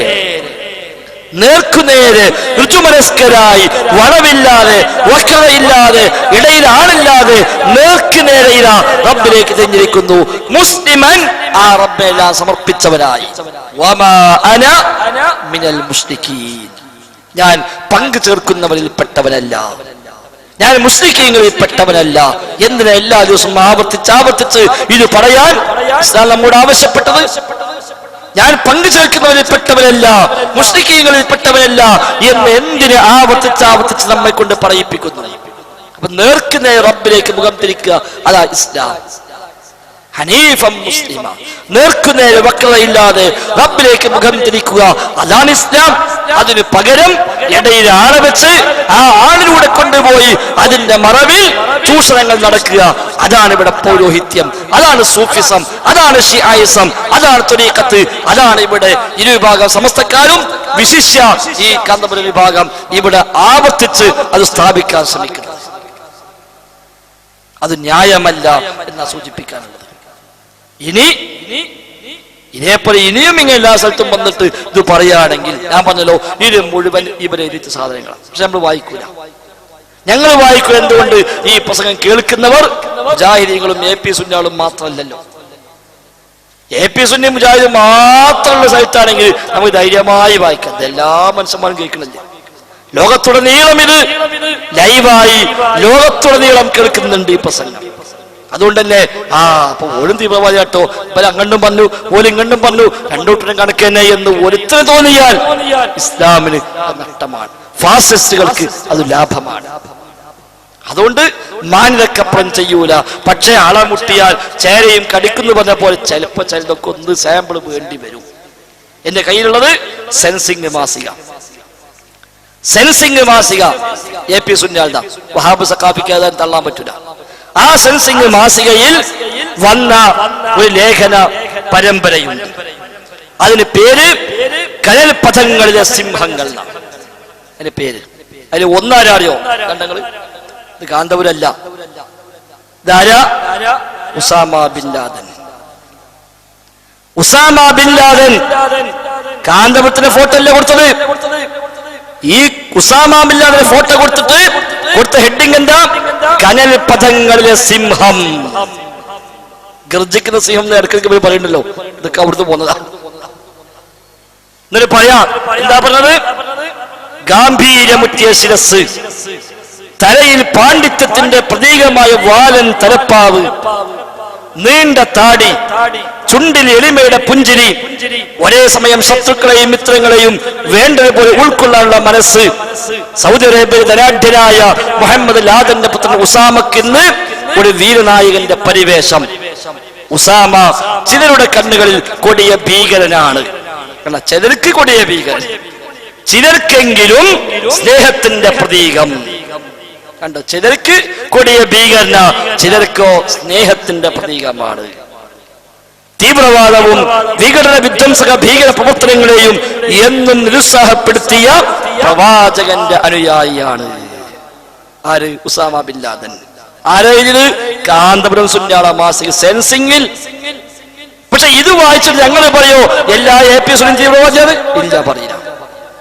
നേർക്കുനേരെ, ഋജുമനസ്കരായി, വളവില്ലാതെ, വക്രതയില്ലാതെ, ഇടയിൽ ആളില്ലാതെ നേർക്കുനേരെ ഇതാ റബ്ബിലേക്ക് തിരിഞ്ഞിരിക്കുന്നു. മുസ്ലിമൻ, ആ റബ്ബെല്ലാം സമർപ്പിച്ചവനായി. വമാ അന മിനൽ മുശ്രിക്കീൻ, ഞാൻ പങ്കു ചേർക്കുന്നവരിൽ പെട്ടവനല്ല, ഞാൻ മുസ്ലിമീങ്ങളിൽ പെട്ടവനല്ല. എന്തിനാ എല്ലാ ദിവസവും ആവർത്തിച്ച് ഇത് പറയാൻ ഇസ്ലാം നമ്മോട് ആവശ്യപ്പെട്ടത്? ഞാൻ പങ്കു ചേർക്കുന്നവരിൽ പെട്ടവനല്ല, മുസ്ലിമീങ്ങളിൽ പെട്ടവനല്ല എന്ന് എന്തിന് ആവർത്തിച്ച് നമ്മെ കൊണ്ട് പറയിപ്പിക്കുന്നു? അപ്പൊ നേർക്കുന്ന റബ്ബിലേക്ക് മുഖം തിരിക്കുക, അതാ ഇസ്ലാം. ഹനീഫൻ മുസ്ലിമ, നേർക്കുനേരെ വക്രതയില്ലാതെ റബ്ബിലേക്ക് മുഖം തിരിക്കുക, അതാണ് ഇസ്ലാം. അതിന് പകരം ഇടയിൽ ആളെ വെച്ച് ആ ആളിലൂടെ കൊണ്ടുപോയി അതിന്റെ മറവിൽ ചൂഷണങ്ങൾ നടക്കുക, അതാണ് ഇവിടെ പൗരോഹിത്യം, അതാണ് സൂഫിസം, അതാണ് ഷിആയിസം, അതാണ് ത്വരീഖത്ത്, അതാണ് ഇവിടെ ഇരുവിഭാഗം സമസ്തക്കാരും വിശിഷ്യ ഈ കാന്തപുര വിഭാഗം ഇവിടെ ആവർത്തിച്ച് അത് സ്ഥാപിക്കാൻ ശ്രമിക്കുന്നത്. അത് ന്യായമല്ല എന്നാ സൂചിപ്പിക്കാനുള്ളത്. ഇതേപോലെ ഇനിയും ഇങ്ങനെ എല്ലാ സ്ഥലത്തും വന്നിട്ട് ഇത് പറയുകയാണെങ്കിൽ ഞാൻ പറഞ്ഞല്ലോ, ഇത് മുഴുവൻ ഇവരെ എഴുതിച്ച സാധനങ്ങളാണ്. പക്ഷെ നമ്മൾ വായിക്കൂല. ഞങ്ങൾ വായിക്കൂല. എന്തുകൊണ്ട്? ഈ പ്രസംഗം കേൾക്കുന്നവർ മുജാഹിദീങ്ങളും AP സുന്നികളും മാത്രമല്ലല്ലോ. AP സുന്നി മുജാഹിദ് മാത്രമുള്ള സ്ഥലത്താണെങ്കിൽ നമുക്ക് ധൈര്യമായി വായിക്കാം. എല്ലാ മനുഷ്യന്മാരും കേൾക്കണില്ല. ലോകത്തുടനീളം ഇത് ലൈവായി ലോകത്തുടനീളം കേൾക്കുന്നുണ്ട് ഈ പ്രസംഗം. അതുകൊണ്ട് തന്നെ അപ്പൊ ഓരും തീവ്രവാദി കേട്ടോ, ഇവർ അങ്ങണ്ടും പറഞ്ഞു ഓലും ഇങ്ങണ്ടും പറഞ്ഞു, രണ്ടൂട്ടരും കണക്ക് തന്നെ എന്ന് ഒരുത്തിന് തോന്നിയാൽ ഇസ്ലാമിന് നഷ്ടമാണ്, ഫാസിസ്റ്റുകൾക്ക് അത് ലാഭമാണ്. അതുകൊണ്ട് മാനിതക്കപ്പുറം ചെയ്യൂല. പക്ഷെ അളമുട്ടിയാൽ ചേരയും കടിക്കുന്നു പറഞ്ഞ പോലെ ചിലപ്പോ ചിലതൊക്കെ ഒന്ന് സാമ്പിൾ വേണ്ടി വരും. എന്റെ കയ്യിലുള്ളത് സെൻസിങ് മാസിക, സെൻസിങ് മാസിക AP സുന്യാൽദ വഹാബ് സഖാഫിക്ക് തള്ളാൻ പറ്റൂല. ആ സെൻസിങ് മാസികയിൽ വന്ന ഒരു ലേഖന പരമ്പരയുണ്ട്. അതിന് പേര് കനൽ പഥങ്ങളിലെ സിംഹങ്ങൾ എന്നാണ് അതിന്റെ പേര്. അതിൽ ഒന്നാരറിയോ കണ്ടങ്ങള്? ഇത് കാന്തപുരല്ല, ഇതാരാ? Osama bin Laden. Osama bin Laden കാന്തപുരത്തിന്റെ ഫോട്ടോ അല്ലേ കൊടുത്തത്? ഈ ഉസാമ ബിൻ ലാദന്റെ ഫോട്ടോ കൊടുത്ത ഹെഡിങ് എന്താ? കനൽ പഥങ്ങളിലെ സിംഹം. ഗർജിക്കുന്ന സിംഹം എന്ന് ഇടയ്ക്ക് പറയുന്നുണ്ടല്ലോ, ഇതൊക്കെ അവിടുന്ന് പോന്നതാ. എന്നിട്ട് പറയാ എന്താ പറഞ്ഞത്? ഗാംഭീര്യമുറ്റിയ ശിരസ്, തലയിൽ പാണ്ഡിത്യത്തിന്റെ പ്രതീകമായ വാലൻ തലപ്പാവ്, നീണ്ട താടി, ചുണ്ടിൽ എളിമയുടെ പുഞ്ചിരി, ഒരേ സമയം ശത്രുക്കളെയും മിത്രങ്ങളെയും വേണ്ടതുപോലെ ഉൾക്കൊള്ളാനുള്ള മനസ്സ്. സൗദി അറേബ്യയിൽ ധനാഢ്യനായ മുഹമ്മദ് ലാദന്റെ പുത്രൻ ഉസാമക്ക് ഇന്ന് ഒരു വീരനായകന്റെ പരിവേഷം. ഉസാമ ചിലരുടെ കണ്ണുകളിൽ കൊടിയ ഭീകരനാണ്. ചിലർക്ക് കൊടിയ ഭീകരൻ, ചിലർക്കെങ്കിലും സ്നേഹത്തിന്റെ പ്രതീകം. കണ്ടോ, ചിലർക്ക് കൊടിയ ഭീകരന, ചിലർക്കോ സ്നേഹത്തിന്റെ പ്രതീകമാണ്. തീവ്രവാദവും വിഘടന വിധ്വംസക ഭീകര പ്രവർത്തനങ്ങളെയും എന്നും നിരുത്സാഹപ്പെടുത്തിയ പ്രവാചകന്റെ അനുയായിയാണ് ആര്? Osama bin Laden. ആരായത്? കാന്തപുരം സുന്യാള മാസിക സെൻസിങ്ങിൽ. പക്ഷെ ഇത് വായിച്ചിട്ട് ഞങ്ങൾ പറയോ എല്ലാ AP സുന്നി തീവ്രവാദിയാണ്? ഇല്ല, പറയില്ല.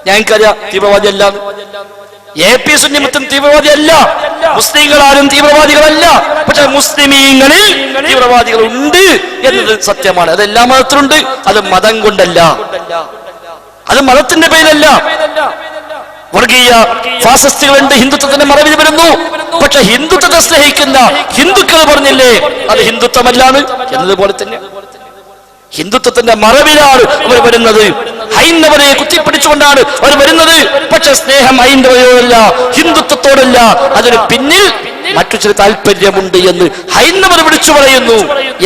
ഞങ്ങൾക്കറിയാം തീവ്രവാദി അല്ല. AP സുന്നി മൊത്തം തീവ്രവാദി അല്ല, മുസ്ലിങ്ങൾ ആരും തീവ്രവാദികളല്ല. പക്ഷെ മുസ്ലിമീങ്ങളിൽ തീവ്രവാദികൾ ഉണ്ട് എന്നത് സത്യമാണ്. അത് എല്ലാ മതത്തിലുണ്ട്. അത് മതം കൊണ്ടല്ല, അത് മതത്തിന്റെ പേരിലല്ല. വർഗീയ ഫാസിസ്റ്റുകളുണ്ട്, ഹിന്ദുത്വത്തിന്റെ മറവിൽ വരുന്നു. പക്ഷെ ഹിന്ദുത്വത്തെ സ്നേഹിക്കുന്ന ഹിന്ദുക്കൾ പറഞ്ഞില്ലേ അത് ഹിന്ദുത്വമല്ലാണ് എന്നതുപോലെ തന്നെ ഹിന്ദുത്വത്തിന്റെ മറവിലാണ് അവർ വരുന്നത്. ഹൈന്ദവരെ കുത്തിപ്പിടിച്ചുകൊണ്ടാണ് അവർ വരുന്നത്. പക്ഷെ സ്നേഹം ഹൈന്ദവരോടല്ല, ഹിന്ദുത്വത്തോടല്ല. അതിന് പിന്നിൽ മറ്റു ചില താല്പര്യമുണ്ട് എന്ന് ഹൈന്ദവർ വിളിച്ചു പറയുന്നു.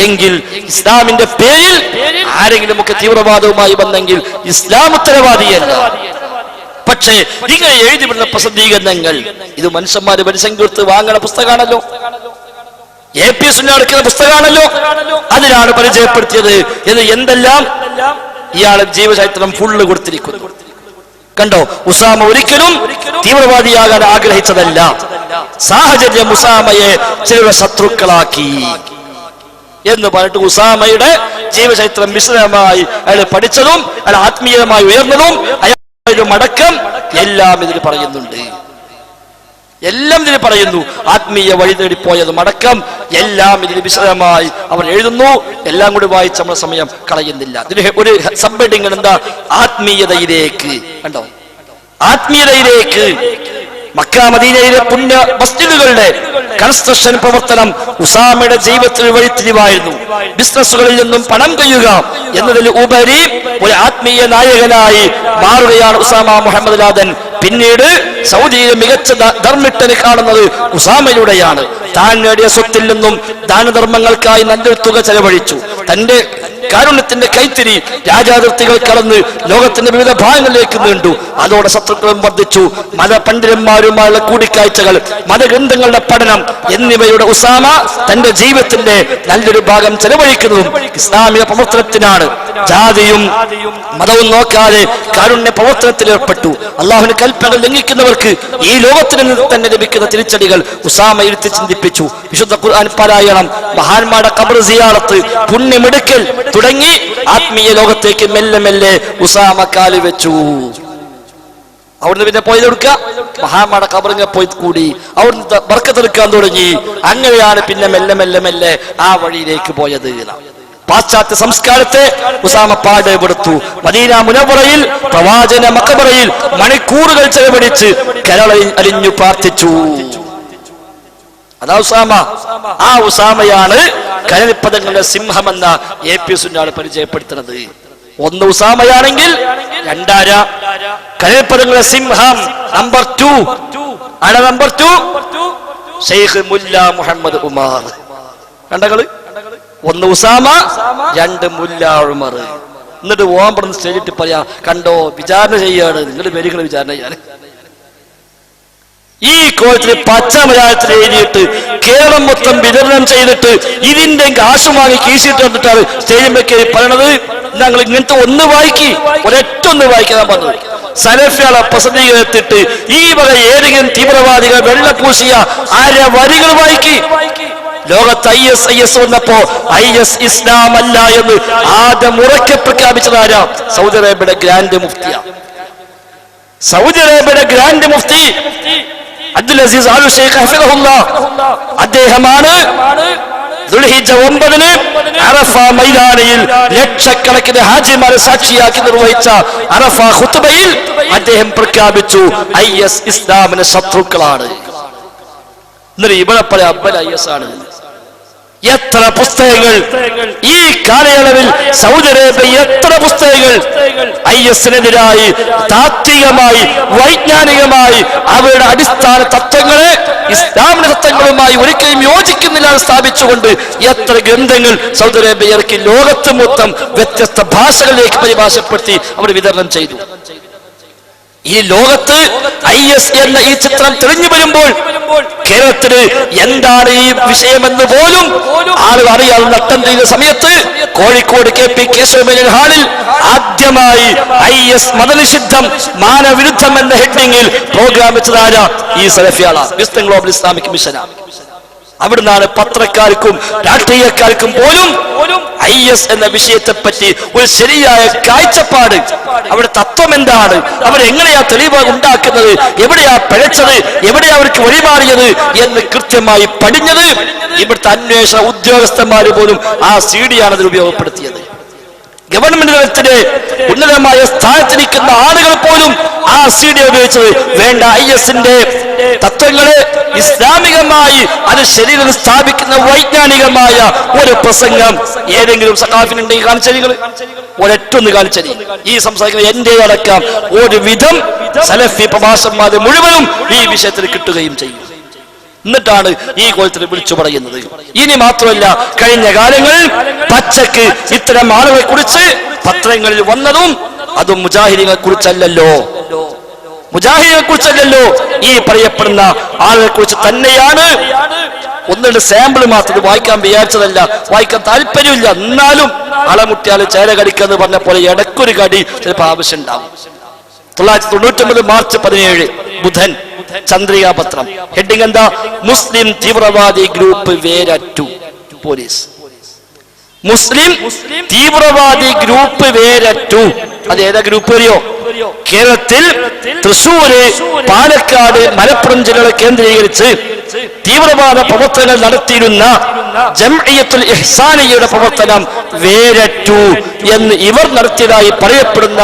എങ്കിൽ ഇസ്ലാമിന്റെ പേരിൽ ആരെങ്കിലും ഒക്കെ തീവ്രവാദവുമായി വന്നെങ്കിൽ ഇസ്ലാം ഉത്തരവാദിയല്ല. പക്ഷേ ഇങ്ങനെ എഴുതി വരുന്ന പ്രസിദ്ധീകരണങ്ങൾ ഇത് മനുഷ്യന്മാര് മനുഷ്യർക്ക് വാങ്ങണ പുസ്തകമാണല്ലോ, AP സുന്നി നടക്കുന്ന പുസ്തകമാണല്ലോ. അതിലാണ് പരിചയപ്പെടുത്തിയത് എന്ന് എന്തെല്ലാം ഇയാളെ ജീവചരിത്രം ഫുള്ള് കൊടുത്തിരിക്കുന്നു. കണ്ടോ, ഉസാമ ഒരിക്കലും തീവ്രവാദിയാകാൻ ആഗ്രഹിച്ചതല്ല. സാഹചര്യം ഉസാമയെ ചിലരുടെ ശത്രുക്കളാക്കി എന്ന് പറഞ്ഞിട്ട് ഉസാമയുടെ ജീവചരിത്രം വിശദമായി അയാൾ പഠിച്ചതും അയാൾ ആത്മീയമായി ഉയർന്നതും അയാളുടെ മടക്കം എല്ലാം ഇതിൽ പറയുന്നുണ്ട്. എല്ലാം ഇതിൽ പറയുന്നു. ആത്മീയ വഴി തേടിപ്പോയതും അടക്കം എല്ലാം ഇതിൽ വിശദമായി അവർ എഴുതുന്നു. എല്ലാം കൂടി വായിച്ച് നമ്മുടെ സമയം കളയുന്നില്ല. ഇതിന് ഒരു സബ് ഹെഡിങ് എന്താ? ആത്മീയതയിലേക്ക്. കണ്ടോ, ആത്മീയതയിലേക്ക്. മക്ക മദീനയിലെ പുണ്യ മസ്ജിദുകളുടെ കൺസ്ട്രക്ഷൻ പ്രവർത്തനം ഉസാമയുടെ ജീവിതത്തിൽ വഴിത്തിരിവായിരുന്നു. ബിസിനസ്സുകളിൽ നിന്നും പണം കൊയ്യുക എന്നതിൽ ഉപരി ഒരു ആത്മീയ നായകനായി മാറുകയാണ് ഉസാമ മുഹമ്മദ് ലാദൻ. പിന്നീട് സൗദിയിലെ മികച്ച ധർമ്മിട്ടനെ കാണുന്നത് ഉസാമയിലൂടെയാണ്. താൻ നേടിയ സ്വത്തിൽ നിന്നും ദാനധർമ്മങ്ങൾക്കായി നല്ലൊരു തുക ചെലവഴിച്ചു. തന്റെ കാരുണ്യത്തിന്റെ കൈത്തിരി രാജാതിർത്തികൾ കടന്ന് ലോകത്തിന്റെ വിവിധ ഭാഗങ്ങളിലേക്ക് നീണ്ടു. അതോടെ ശത്രുക്കളും വർദ്ധിച്ചു. മതപണ്ഡിതന്മാരുമായുള്ള കൂടിക്കാഴ്ചകൾ, മതഗ്രന്ഥങ്ങളുടെ പഠനം എന്നിവയുടെ ഉസാമ തന്റെ ജീവിതത്തിന്റെ നല്ലൊരു ഭാഗം ചെലവഴിക്കുന്നതും ഇസ്ലാമിക പ്രവർത്തനത്തിനാണ്. ജാതിയും മതവും നോക്കാതെ കാരുണ്യ പ്രവർത്തനത്തിൽ ഏർപ്പെട്ടു. അള്ളാഹുവിന്റെ കൽപ്പനകൾ ലംഘിക്കുന്നവർക്ക് ഈ ലോകത്തിൽ തന്നെ ലഭിക്കുന്ന തിരിച്ചടികൾ ഉസാമ ഇരുത്തി ചിന്തിപ്പിച്ചു. വിശുദ്ധ ഖുർആൻ പാരായണം, മഹാന്മാരുടെ ഖബർ സിയാറത്ത്, പുണ്യമെടുക്കൽ തുടങ്ങി ആത്മീയ ലോകത്തേക്ക് മെല്ലെ മെല്ലെ ഉസാമ കാല് വെച്ചു. അവിടുന്ന് പിന്നെ പോയത് എടുക്കുക, മഹാന്മാരുടെ ഖബറിനെ പോയി കൂടി അവിടുന്ന് ബർക്കത്തെടുക്കാൻ തുടങ്ങി. അങ്ങനെയാണ് പിന്നെ മെല്ലെ മെല്ലെ മെല്ലെ ആ വഴിയിലേക്ക് പോയത്. പാശ്ചാത്യ സംസ്കാരത്തെ ഉസാമ പാടുപെടുത്തു. മദീന മുനവറയിൽ പ്രവാചക മഖബറയിൽ മണിക്കൂറുകൾ ചെലവഴിച്ച് കരളയിൽ അലിഞ്ഞു പ്രാർത്ഥിച്ചു. അതാ ഉസാമ. ആ ഉസാമയാണ് കരളിപ്പദങ്ങളുടെ സിംഹമെന്ന AP സുന്നാണ് പരിചയപ്പെടുത്തുന്നത്. ഒന്ന് ഉസാമയാണെങ്കിൽ രണ്ടാര കരളിപ്പദങ്ങളുടെ സിംഹം. നമ്പർ 2 ആണ്. നമ്പർ 2 ഷെയ്ഖ് മുല്ല മുഹമ്മദ് ഉമർ. കണ്ടകള്, ഒന്ന് ഉസാമ, 2 മുല്ല ഉമർ. എന്നിട്ട് ഓമ്പറ സ്റ്റേജിട്ട് പറയാ, കണ്ടോ വിചാരണ ചെയ്യാണ്, നിങ്ങളുടെ പേരുകൾ വിചാരണ ചെയ്യാൻ. ഈ കോളത്തിൽ പച്ച മലയാളത്തിൽ എഴുതിയിട്ട് കേരളം മൊത്തം വിതരണം ചെയ്തിട്ട് ഇതിന്റെ കാശ് വാങ്ങി കീശിട്ട് വന്നിട്ടാണ് സ്റ്റേജിലേക്ക് പറയണത്. ഞങ്ങൾ ഇങ്ങനത്തെ ഒന്ന് വായിക്കി, ഒരൊറ്റൊന്ന് വായിക്കാൻ പറഞ്ഞത്. സലഫികളെ പ്രസിദ്ധീകരിച്ചിട്ട് ഈ വക ഏതെങ്കിലും തീവ്രവാദികൾ വെള്ളപൂശിയ വരികൾ വായിക്കി. ലോകത്ത് IS വന്നപ്പോ IS ഇസ്ലാം അല്ല എന്ന് ആദ്യം ഉറക്കെ പ്രഖ്യാപിച്ചതാരാ? സൗദി അറേബ്യയുടെ ഗ്രാൻഡ് മുഫ്തിയ. സൗദി അറേബ്യയുടെ ഗ്രാൻഡ് മുഫ്തി അബ്ദുൽ അസീസ് ആലു ഷെയ്ഖ് ഹഫിദഹുല്ലാഹ് അദ്ദേഹമാണ് ദുൽഹിജ്ജ 9-ന് അറഫ മൈതാനിയിൽ ലക്ഷക്കണക്കിന് ഹാജിമാരെ സാക്ഷിയാക്കി നിർവഹിച്ച അറഫ ഖുത്ബയിൽ അദ്ദേഹം പ്രഖ്യാപിച്ചു IS ഇസ്ലാമിന്റെ ശത്രുക്കളാണ്. എന്നിട്ട് ഇവിടെ പറയാം അബ്ബൽ IS ആണ്. എത്ര പുസ്തകങ്ങൾ ഈ കാലയളവിൽ സൗദി അറേബ്യ, എത്ര പുസ്തകങ്ങൾ IS-നെതിരായി താത്വികമായി വൈജ്ഞാനികമായി അവരുടെ അടിസ്ഥാന തത്വങ്ങളെ ഇസ്ലാമിന്റെ തത്വങ്ങളുമായി ഒരിക്കലും യോജിക്കുന്നില്ല സ്ഥാപിച്ചുകൊണ്ട് എത്ര ഗ്രന്ഥങ്ങൾ സൗദി അറേബ്യ ഇറക്കി ലോകത്ത് മൊത്തം വ്യത്യസ്ത ഭാഷകളിലേക്ക് പരിഭാഷപ്പെടുത്തി അവർ വിതരണം ചെയ്തു. ഈ ലോകത്ത് IS എന്ന ഈ ചിത്രം തെളിഞ്ഞു വരുമ്പോൾ കേരളത്തിന് എന്താണ് ഈ വിഷയമെന്ന് പോലും ആളുകൾ അറിയാതെ നട്ടം ചെയ്യുന്ന സമയത്ത് കോഴിക്കോട് KP കേശവമേനോൻ ഹാളിൽ ആദ്യമായി IS മതനിഷിദ്ധം മാനവിരുദ്ധം എന്ന ഹെഡിങ്ങിൽ പ്രോഗ്രാം വെച്ചതാര ഈ സലഫിയാള വിസ്തൻ ഗ്ലോബൽ ഇസ്ലാമിക് മിഷനാണ്. അവിടുന്നാണ് പത്രക്കാർക്കും രാഷ്ട്രീയക്കാർക്കും പോലും IS എന്ന വിഷയത്തെ പറ്റി ഒരു ശരിയായ കാഴ്ചപ്പാട്, അവിടെ തത്വം എന്താണ്, അവരെങ്ങനെയാ തെളിവ് ഉണ്ടാക്കുന്നത്, എവിടെയാ പിഴച്ചത്, എവിടെയാ അവർക്ക് വഴിമാറിയത് എന്ന് കൃത്യമായി പഠിഞ്ഞത് ഇവിടുത്തെ അന്വേഷണ ഉദ്യോഗസ്ഥന്മാർ പോലും ആ CD ആണ് അതിൽ ഉപയോഗപ്പെടുത്തിയത്. ഗവൺമെന്റ് തലത്തിലെ ഉന്നതമായ സ്ഥാനത്തിരിക്കുന്ന ആളുകൾ പോലും ആ CD ഉപയോഗിച്ചത് വേണ്ട IS-ന്റെ തത്വങ്ങളെ ഇസ്ലാമികമായി അത് ശരീരം സ്ഥാപിക്കുന്ന വൈജ്ഞാനികമായ ഒരു പ്രസംഗം ഏതെങ്കിലും സഖാഫിനുണ്ടെങ്കിൽ കാണിച്ചരികൾ ഒരൊറ്റൊന്ന് കാണിച്ചരി. ഈ സംസാരിക്കുന്ന എന്റെ അടക്കം ഒരു വിധം സലഫി പ്രഭാഷന്മാരെ മുഴുവനും ഈ വിഷയത്തിൽ കിട്ടുകയും ചെയ്യും. എന്നിട്ടാണ് ഈ കോലത്തിൽ വിളിച്ചു പറയുന്നത്. ഇനി മാത്രമല്ല, കഴിഞ്ഞ കാലങ്ങളിൽ പച്ചക്ക് ഇത്തരം ആളുകളെ കുറിച്ച് പത്രങ്ങളിൽ വന്നതും അതും മുജാഹിദിനെ കുറിച്ചല്ലല്ലോ, മുജാഹിദിനെ കുറിച്ചല്ലല്ലോ, ഈ പറയപ്പെടുന്ന ആളുകളെ കുറിച്ച് തന്നെയാണ്. ഒന്നുകൊണ്ട് സാമ്പിൾ മാത്രം വായിക്കാൻ വിചാരിച്ചതല്ല, വായിക്കാൻ താല്പര്യമില്ല. എന്നാലും അളമുട്ടിയാൽ ചേര കടിക്കെന്ന് പറഞ്ഞ പോലെ ഇടയ്ക്കൊരു കടി ചിലപ്പോൾ ആവശ്യം ഉണ്ടാവും. 1999 മാർച്ച് 17 ബുധൻ ചന്ദ്രികാ പത്രം. ഹെഡിങ് എന്താ? മുസ്ലിം തീവ്രവാദി ഗ്രൂപ്പ് വേരറ്റു. പോലീസ് മുസ്ലിം തീവ്രവാദി ഗ്രൂപ്പ് വേരറ്റു. അത് ഏതാ ഗ്രൂപ്പ് അറിയോ? കേരളത്തിൽ തൃശ്ശൂര്, പാലക്കാട്, മലപ്പുറം ജില്ലകളെ കേന്ദ്രീകരിച്ച് തീവ്രവാദ പ്രവർത്തനങ്ങൾ നടത്തിയിരുന്ന ജംഇയ്യത്തുൽ ഇഹ്സാനിയ്യയുടെ പ്രവർത്തനം വേരറ്റു എന്ന് ഇവർ നടത്തിയതായി പറയപ്പെടുന്ന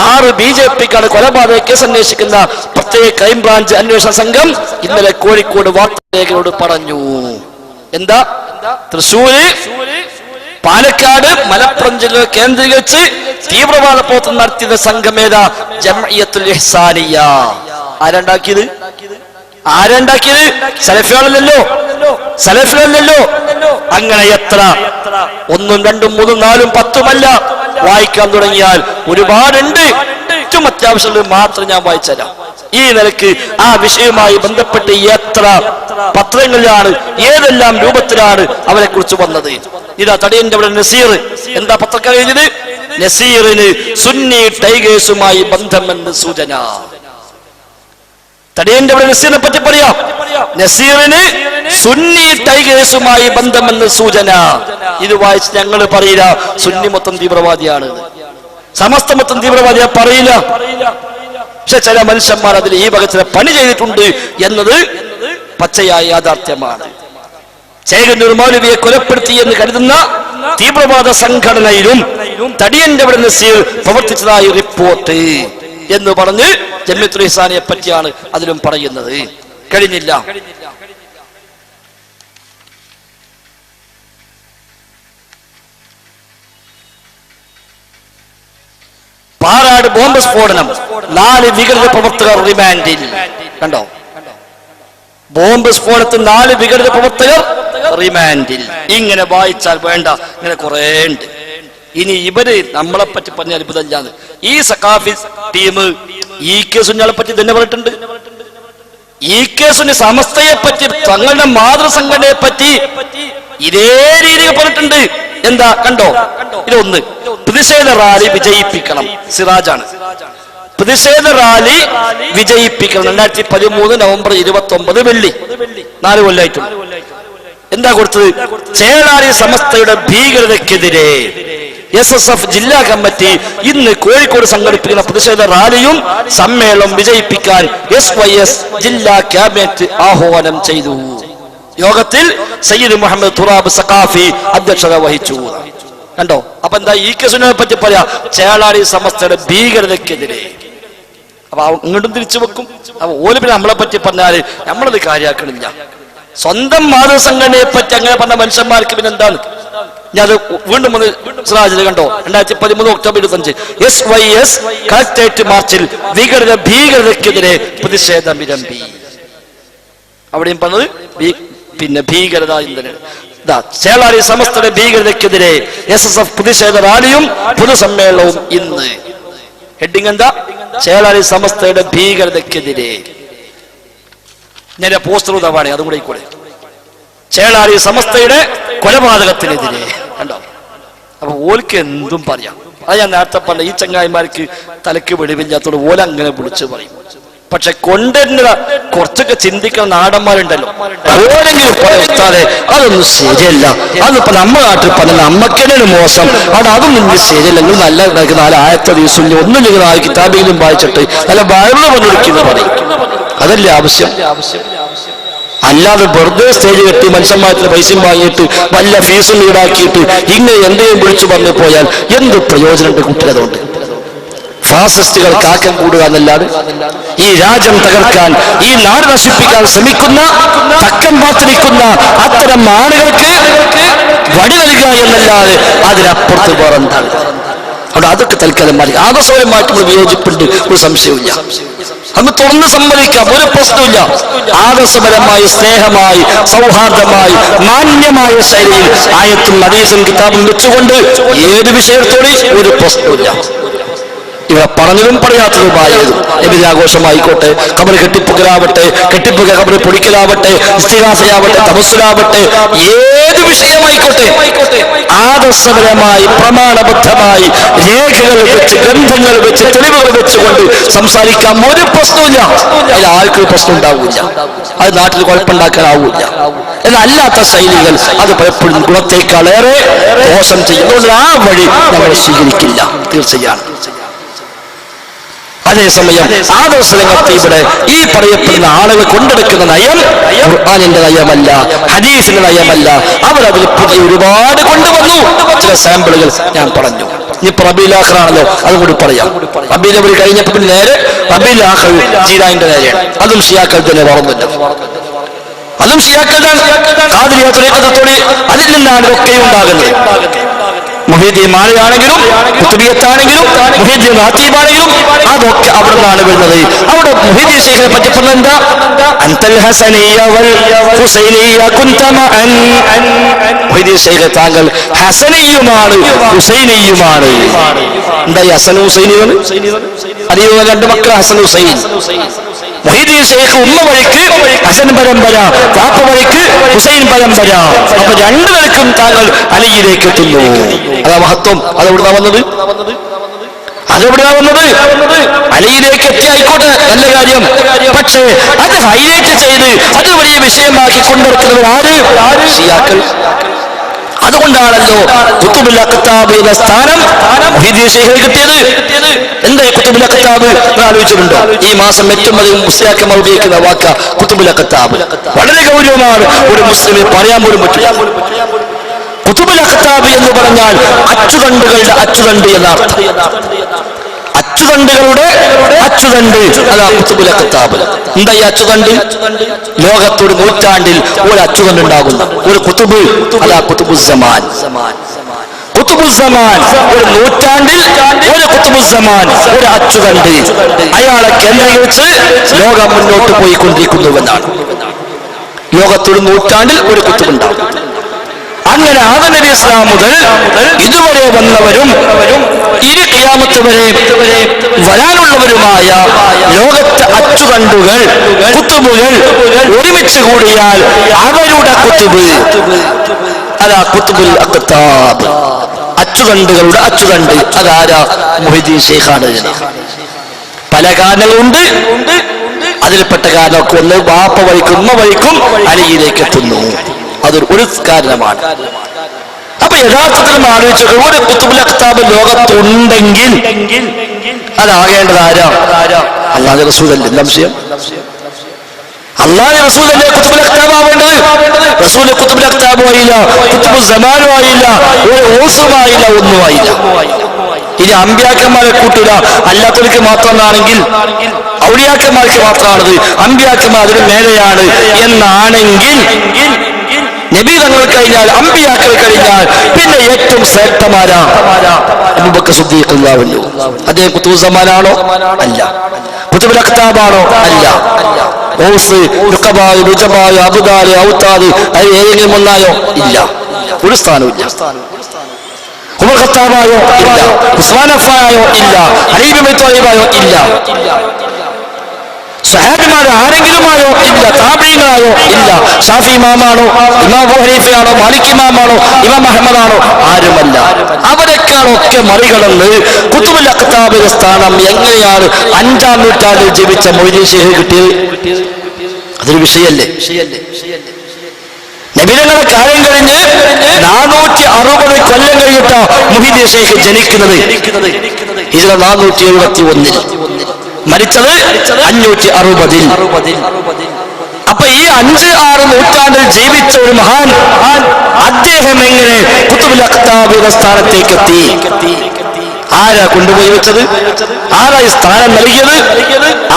6 BJP-ക്കാണ് കൊലപാതക കേസ് അന്വേഷിക്കുന്ന പ്രത്യേക ക്രൈംബ്രാഞ്ച് അന്വേഷണ സംഘം ഇന്നലെ കോഴിക്കോട് വാർത്താലേഖകരോട് പറഞ്ഞു. എന്താ? തൃശ്ശൂര്, പാലക്കാട്, മലപ്പുറം ജില്ലകൾ കേന്ദ്രീകരിച്ച് തീവ്രവാദ പ്രവർത്തനം നടത്തിയ സംഘമേതാ? ജംഇയ്യത്തുൽ ഇഹ്സാനിയ്യ. ആരുണ്ടാക്കിയത്? സലഫികളല്ലല്ലോ, സലഫികളല്ലല്ലോ. അങ്ങനെ എത്ര? 1, 2, 3, 4, 10 വായിക്കാൻ തുടങ്ങിയാൽ ഒരുപാടുണ്ട്. ഏറ്റവും അത്യാവശ്യമുള്ളത് മാത്രം ഞാൻ വായിച്ചുതരാം. ഈ നിലക്ക് ആ വിഷയവുമായി ബന്ധപ്പെട്ട് എത്ര പത്രങ്ങളിലാണ്, ഏതെല്ലാം രൂപത്തിലാണ് അവരെ കുറിച്ച് വന്നത്. ഇതാ തടിയന്റെ അവിടെ നസീർ. എന്താ പത്രക്കാർ എഴുതിയത്? നസീറിന് സുന്നി ടൈഗേഴ്സുമായി ബന്ധമെന്ന് സൂചന. തടിയന്റെ അവിടെ നസീറിനെ പറ്റി പറയാം. നസീറിന് സുന്നി ടൈഗേഴ്സുമായി ബന്ധമെന്ന് സൂചന. ഇത് വായിച്ച് ഞങ്ങൾ പറയില്ല സുന്നി മൊത്തം തീവ്രവാദിയാണ്, സമസ്ത മൊത്തം തീവ്രവാദിയാ പറയില്ല. പക്ഷെ ചില മനുഷ്യന്മാർ അതിൽ ഈ വക ചില പണി ചെയ്തിട്ടുണ്ട് എന്നത് പച്ചയായ യാഥാർത്ഥ്യമാണ്. ചേകന്നൂർ മൗലവിയെ കൊലപ്പെടുത്തി എന്ന് കരുതുന്ന തീവ്രവാദ സംഘടനയിലും തടിയന്റെ നസീർ പ്രവർത്തിച്ചതായി റിപ്പോർട്ട് എന്ന് പറഞ്ഞ് ജമിയത്തുൽ ഇഹ്സാനിയെ പറ്റിയാണ് അതിലും പറയുന്നത്. കഴിഞ്ഞില്ല. പാറാട് ബോംബ് സ്ഫോടനം, 4 വികൃത പ്രവർത്തകർ റിമാൻഡിൽ. കണ്ടോ? ബോംബ് സ്ഫോടനത്തിൽ 4 വികൃത പ്രവർത്തകർ റിമാൻഡിൽ. ഇങ്ങനെ വായിച്ചാൽ വേണ്ട, ഇങ്ങനെ കുറെ ഉണ്ട്. ഇനി ഇവര് നമ്മളെ പറ്റി പറഞ്ഞ അത്ഭുതമില്ലാന്ന്. ഈ സഖാഫി ടീം ഈ കേസുകളെ പറ്റി തന്നെ പറഞ്ഞിട്ടുണ്ട്. ഈ കേസിന് സമസ്തയെ പറ്റി, തങ്ങളുടെ മാതൃസംഘടനയെ പറ്റി ഇതേ രീതിയിൽ പറഞ്ഞിട്ടുണ്ട്. എന്താ കണ്ടോ? ഇതൊന്ന്, പ്രതിഷേധ റാലി വിജയിപ്പിക്കണം. സിറാജാണ്. പ്രതിഷേധ റാലി വിജയിപ്പിക്കണം. 2013 നവംബർ 29 വെള്ളി, 4 കൊല്ലമായിട്ടുണ്ട്. എന്താ കൊടുത്തത്? ചേളാരി സമസ്തയുടെ ഭീകരതയ്ക്കെതിരെ SSF ജില്ലാ കമ്മിറ്റി ഇന്ന് കോഴിക്കോട് സംഘടിപ്പിക്കുന്ന പ്രതിഷേധ റാലിയും സമ്മേളനം വിജയിപ്പിക്കാൻ SYS ജില്ലാ ക്യാബിനറ്റ് ആഹ്വാനം ചെയ്തു. യോഗത്തിൽ സയ്യിദ് മുഹമ്മദ് തുറാബ് സഖാഫി അധ്യക്ഷത വഹിച്ചു. കണ്ടോ? അപ്പൊ എന്താ ഈ കേസിനെ പറ്റി പറയാ? ചേളാരി സമസ്തയുടെ ഭീകരതയ്ക്കെതിരെ. അപ്പൊ ഇങ്ങോട്ടും തിരിച്ചു വെക്കും. അപ്പൊ ഓല് പിന്നെ നമ്മളെ പറ്റി പറഞ്ഞാല് നമ്മളത് കാര്യാക്കണില്ല. സ്വന്തം മാതൃസംഘടനയെ പറ്റി അങ്ങനെ പറഞ്ഞ മനുഷ്യന്മാർക്ക് പിന്നെ എന്താണ്? ഞാൻ അത് വീണ്ടും ഒന്ന് സിറാജിൽ കണ്ടോ? 2013 ഒക്ടോബർ 25 SYS കളക്ടറേറ്റ് മാർച്ചിൽ ഭീകരതയ്ക്കെതിരെ പ്രതിഷേധം വിരമ്പി. അവിടെയും പറഞ്ഞത് പിന്നെ ഭീകരത ചേളാരി സമസ്തയുടെ ഭീകരതയ്ക്കെതിരെ SSF പ്രതിഷേധ റാലിയും പൊതുസമ്മേളനവും ഇന്ന്. ഹെഡിങ് എന്താ? ചേളാരി സമസ്തയുടെ ഭീകരതയ്ക്കെതിരെ. ഞാൻ പോസ്റ്റർ ഉദാവാണ്, അതും കൂടെ കൂടെ. ചേളാരി സമസ്തയുടെ കൊലപാതകത്തിനെതിരെ. കണ്ടോ? അപ്പൊ ഓൽക്ക് എന്തും പറയാം. അത് ഞാൻ നേരത്തെ പറഞ്ഞ ഈ ചങ്ങായിമാർക്ക് തലക്ക് വെളിവില്ലാത്തോട് ഓല അങ്ങനെ വിളിച്ചു പറയും. പക്ഷെ കൊണ്ടുവരുന്ന കുറച്ചൊക്കെ ചിന്തിക്കുന്ന നാടന്മാരുണ്ടല്ലോ, ഓരെങ്കിലും പറയാതെ അതൊന്നും ശരിയല്ല, അതിപ്പോ നമ്മുടെ നാട്ടിൽ പറഞ്ഞ നമ്മക്കെന്നെ മോശം, അവിടെ അതൊന്നും ശരിയല്ല, നിങ്ങൾ നല്ല 4 ആയത്തെ ദിവസം ഒന്നും നിങ്ങൾ ആ കിതാബിലും വായിച്ചിട്ട് നല്ല ബൈബിള് പറഞ്ഞിരിക്കുന്നു പറയും. അതല്ലേ ആവശ്യം? അല്ലാതെ വെറുതെ സ്റ്റേജ് കെട്ടി മനുഷ്യന്മാരുടെ പൈസയും വാങ്ങിയിട്ട് വല്ല ഫീസും ഈടാക്കിയിട്ട് ഇങ്ങനെ എന്തെങ്കിലും വിളിച്ചു പറഞ്ഞു പോയാൽ എന്ത് പ്രയോജനമുണ്ട് കുട്ടികളതുകൊണ്ട്? ഫാസിസ്റ്റുകൾ കാക്കം കൂടുക എന്നല്ലാതെ ഈ രാജ്യം തകർക്കാൻ, ഈ നാട് നശിപ്പിക്കാൻ ശ്രമിക്കുന്ന തക്കം പാത്തിരിക്കുന്ന അത്തരം ആളുകൾക്ക് വടി നൽകുക എന്നല്ലാതെ അതിനപ്പുറത്ത് വേറെന്താണ്? അവിടെ അതൊക്കെ തൽക്കാലം മാറി. ആദർശപരമായിട്ടുള്ള വിയോജിപ്പുണ്ട്, ഒരു സംശയമില്ല. അന്ന് തുറന്ന് സമ്മതിക്കാം, ഒരു പ്രശ്നമില്ല. ആദർശപരമായി, സ്നേഹമായി, സൗഹാർദ്ദമായി, മാന്യമായ ശൈലിയിൽ ആയത്തും ഹദീസും കിതാബും വെച്ചുകൊണ്ട് ഏത് വിഷയത്തോടെ ഒരു പ്രശ്നമില്ല. ഇവ പറഞ്ഞതും പറയാത്തതുമായതും എബിരാഘോഷമായിക്കോട്ടെ, കബർ കെട്ടിപ്പുകലാവട്ടെ, കെട്ടിപ്പുക കബർ പൊടിക്കലാവട്ടെ, ഇസ്തിഗാസയാവട്ടെ, തപസ്സുലാവട്ടെ, ഏത് വിഷയമായിക്കോട്ടെ ആദർശപരമായി പ്രമാണബദ്ധമായി രേഖകൾ വെച്ച്, ഗ്രന്ഥങ്ങൾ വെച്ച്, തെളിവുകൾ വെച്ചുകൊണ്ട് സംസാരിക്കാൻ ഒരു പ്രശ്നമില്ല. അതിൽ ആർക്കും പ്രശ്നം ഉണ്ടാവില്ല, അത് നാട്ടിൽ കുഴപ്പമുണ്ടാക്കാനാവില്ല. എന്നല്ലാത്ത ശൈലികൾ അത് പലപ്പോഴും ഗുണത്തേക്കാളേറെ ദോഷം ചെയ്യുന്നതുകൊണ്ട് ആ വഴി നമ്മൾ സ്വീകരിക്കില്ല, തീർച്ചയാണ്. അതേസമയം ആദർശരംഗത്ത് ഇവിടെ ഈ പറയപ്പെടുന്ന ആളുകൾ കൊണ്ടെടുക്കുന്ന നയം ഖുർആനിന്റെ നയമല്ല, ഹദീസിന്റെ നയമല്ല. അവരതിൽ പുതിയ ഒരുപാട് കൊണ്ടുവന്നു. ചില സാമ്പിളുകൾ ഞാൻ പറഞ്ഞു. ഇനിയിപ്പോ റബീഉൽ ആഖിറാണല്ലോ, അതും കൂടി പറയാം. റബീഉൽ അവൽ കഴിഞ്ഞപ്പോൾ പിന്നെ നേരെ റബീഉൽ ആഖിർ ജീലാനിന്റെ നേരെയാണ്. അതും ഷിയാക്കൾ തന്നെ വളർന്നില്ല, അതും ഷിയാക്കളുടെ ഖാദിരിയ ത്വരീഖത്തോടെ അതിൽ നിന്നാണ് ഇതൊക്കെ ഉണ്ടാകുന്നത്. മുഹീദ്ദീൻ മാലയാണെങ്കിലും കുത്തുബിയത്താണെങ്കിലും മുഹീദ്ദീൻ ഖാത്തീബാണെങ്കിലും അതൊക്കെ അവിടെ നിന്നാണ് വരുന്നത്. അവിടെ മുഹീദ്ദീൻ ശൈഖിനെ പറ്റി പറഞ്ഞെന്താ? അൻതൽ ഹസനിയ്യ വൽ ഹുസൈനിയ്യ കുൻത മഅൻ. മുഹീദ്ദീൻ ശൈഖ് താങ്കൾ ഹസനിയുമാണ് ഹുസൈനിയുമാണ്. എന്താ ഈ ഹസൻ ഹുസൈനികൾ? അറിയോ? 2 മക്കൾ ഹസൻ ഹുസൈൻ. മുഹീദ്ദീൻ ശൈഖ് ഉമ്മ വഴിക്ക് ഹസൻ പരമ്പര, വാപ്പ വഴിക്ക് ഹുസൈൻ പരമ്പര. അപ്പൊ 2 പേർക്കും താങ്കൾ അലിയിലേക്ക് എത്തുന്നു. അതാ മഹത്വം. അതെവിടുന്നാ വന്നത്? അലിയിലേക്ക് എത്തി ആയിക്കോട്ടെ, നല്ല കാര്യം. പക്ഷേ അത് ഹൈലൈറ്റ് ചെയ്ത് അത് വലിയ വിഷയമാക്കി കൊണ്ടുവരുന്നത് ആര്? ഷിയാക്കൾ. അതുകൊണ്ടാണല്ലോ ഖുതുബുൽ അഖ്താബ് എന്ന സ്ഥാനം മുഹീദ്ദീൻ ശൈഖിന് കിട്ടിയത്. എന്താ ഖുതുബുൽ അഖ്താബ് ആലോചിച്ചിട്ടുണ്ടോ? ഈ മാസം ഏറ്റവും അധികം മുസ്ലിയാക്കന്മാർ ഉപയോഗിക്കുന്ന വാക്ക ഖുതുബുൽ അഖ്താബ്. വളരെ ഗൗരവമാണ്, ഒരു മുസ്ലിമിന് പറയാൻ പോലും പറ്റില്ല. കുതുബുൽ അഖ്താബ് എന്ന് പറഞ്ഞാൽ അച്ചുതണ്ടുകളുടെ അച്ചുതണ്ട് എന്നർത്ഥം. അച്ചുതണ്ടുകളുടെ അച്ചുതണ്ട്, അതാ കുതുബുൽ അഖ്താബ്. എന്താ ഈ അച്ചുതണ്ട്? ലോകത്തൊരു നൂറ്റാണ്ടിൽ ഒരു അച്ചുതണ്ട് ഉണ്ടാകുന്നു, ഒരു കുതുബ്, അതാ കുതുബുസ്സമാൻ. കുതുബുസ്സമാൻ, ഒരു നൂറ്റാണ്ടിൽ ഒരു കുതുബുസ്സമാൻ, ഒരു അച്ചുതണ്ട്. അയാളെ കേന്ദ്രീകരിച്ച് ലോകം മുന്നോട്ട് പോയിക്കൊണ്ടിരിക്കുന്നുവെന്നാണ്. ലോകത്തൊരു നൂറ്റാണ്ടിൽ ഒരു കുതുബുണ്ടാകും. അങ്ങനെ ആദം നബി ഇസ്ലാം മുതൽ ഇതുവരെ വന്നവരും ഇനി ഖിയാമത്ത് വരെ വരാനുള്ളവരുമായ ലോകത്തെ അച്ചുതണ്ടുകൾ, കുത്തുബുകൾ ഒരുമിച്ച് കൂടിയാൽ അവരുടെ കുത്തുബ്, അതാ കുത്തുബുൽ അഖ്താബ്, അച്ചുതണ്ടുകളുടെ അച്ചുതണ്ട്. അതാരാ? മുഹ്യിദ്ദീൻ ശൈഖാണ്. പല കാരണങ്ങളുണ്ട്. അതിൽപ്പെട്ട കാരണമൊക്കെ ഒന്ന് വാപ്പ വഴിക്കും ഉമ്മ വഴിക്കും അലിയിലേക്ക് എത്തുന്നു. അതൊരു കാരണമാണ്. അപ്പൊ യഥാർത്ഥത്തിൽ ആലോചിച്ചു, ഒരു കുതുബുൽ അഖ്താബ് ലോകത്തുണ്ടെങ്കിൽ അതാകേണ്ടത് ആരാ? അല്ലാഹുവിന്റെ റസൂലല്ലേ? സംശയം? അല്ലാഹുവിന്റെ റസൂലല്ലേ കുതുബുൽ അഖ്താബ് ആവേണ്ടത്? റസൂൽ കുതുബുൽ അഖ്താബും ആയില്ല, കുതുബുസ്സമാനും ആയില്ല, ഒരു ഓസുമായില്ല, ഒന്നുമായില്ല. ഇനി അമ്പിയാക്കന്മാരെ കൂട്ടില്ല, അല്ലാത്തവർക്ക് മാത്രമാണെങ്കിൽ ഔലിയാക്കന്മാർക്ക് മാത്രമാണത്, അമ്പിയാക്കന്മാർ അതിന് മേലെയാണ് എന്നാണെങ്കിൽ, നബി തങ്ങൾ കഴിഞ്ഞാൽ, അമ്പിയാക്കൾ കഴിഞ്ഞാൽ പിന്നെ ഏറ്റവും ശ്രേഷ്ഠമാരാ? അബൂബക്കർ സിദ്ദീഖ് റളിയല്ലാഹു അൻഹു. അദ്ദേഹം കുതുബുസ്സമാനാണോ? അല്ല. കുതുബുൽ അഖ്താബാണോ? അല്ല. ഓസ്, റുഖബായ്, റുജബായ്, അബ്ദാല്, ഔതാദ് അത് ഏതെങ്കിലും ഒന്നായോ? ഇല്ല, ഒരു സ്ഥാനവും ഇല്ല. ഉമർ ഖത്താബായോ? ഇല്ല. ഉസ്മാൻ അഫ്ഫാനായോ? ഇല്ല. അലി ഇബ്നു അബീ ത്വാലിബായോ? ഇല്ല. സഹാബിമാർ ആരെങ്കിലുമായോ? ഇല്ല. താബീങ്ങളായോ? ഇല്ല. ഷാഫി ഇമാമാണോ? ഇമാം അബൂ ഹനീഫയാണോ? മാലിക് ഇമാമാണോ? ഇമാം അഹ്മദാണോ? ആരുമല്ല. അവരെക്കാളൊക്കെ മറികടന്ന് കുതുബുൽ അഖ്താബിന്റെ സ്ഥാനം എങ്ങനെയാണ് 5-ാം നൂറ്റാണ്ടിൽ ജീവിച്ച മൊയ്തീൻ ശൈഖ് കിട്ടിയത്? അതൊരു വിഷയല്ലേ? നബിതങ്ങളുടെ കാലം കഴിഞ്ഞ് 460 കൊല്ലം കഴിഞ്ഞിട്ട മുഹ്യിദ്ദീൻ ശൈഖ് ജനിക്കുന്നത്. ഹിജ്റ 471, മരിച്ചത് 560. അപ്പൊ ഈ 5-6 നൂറ്റാണ്ടിൽ ജീവിച്ച ഒരു മഹാൻ, അദ്ദേഹം എങ്ങനെ കുതുബുൽ അഖ്താബിന്റെ സ്ഥാനത്തേക്ക് എത്തി? ആരാ കൊണ്ടുപോയി വെച്ചത്? ആരാ ഈ സ്ഥാനം നൽകിയത്?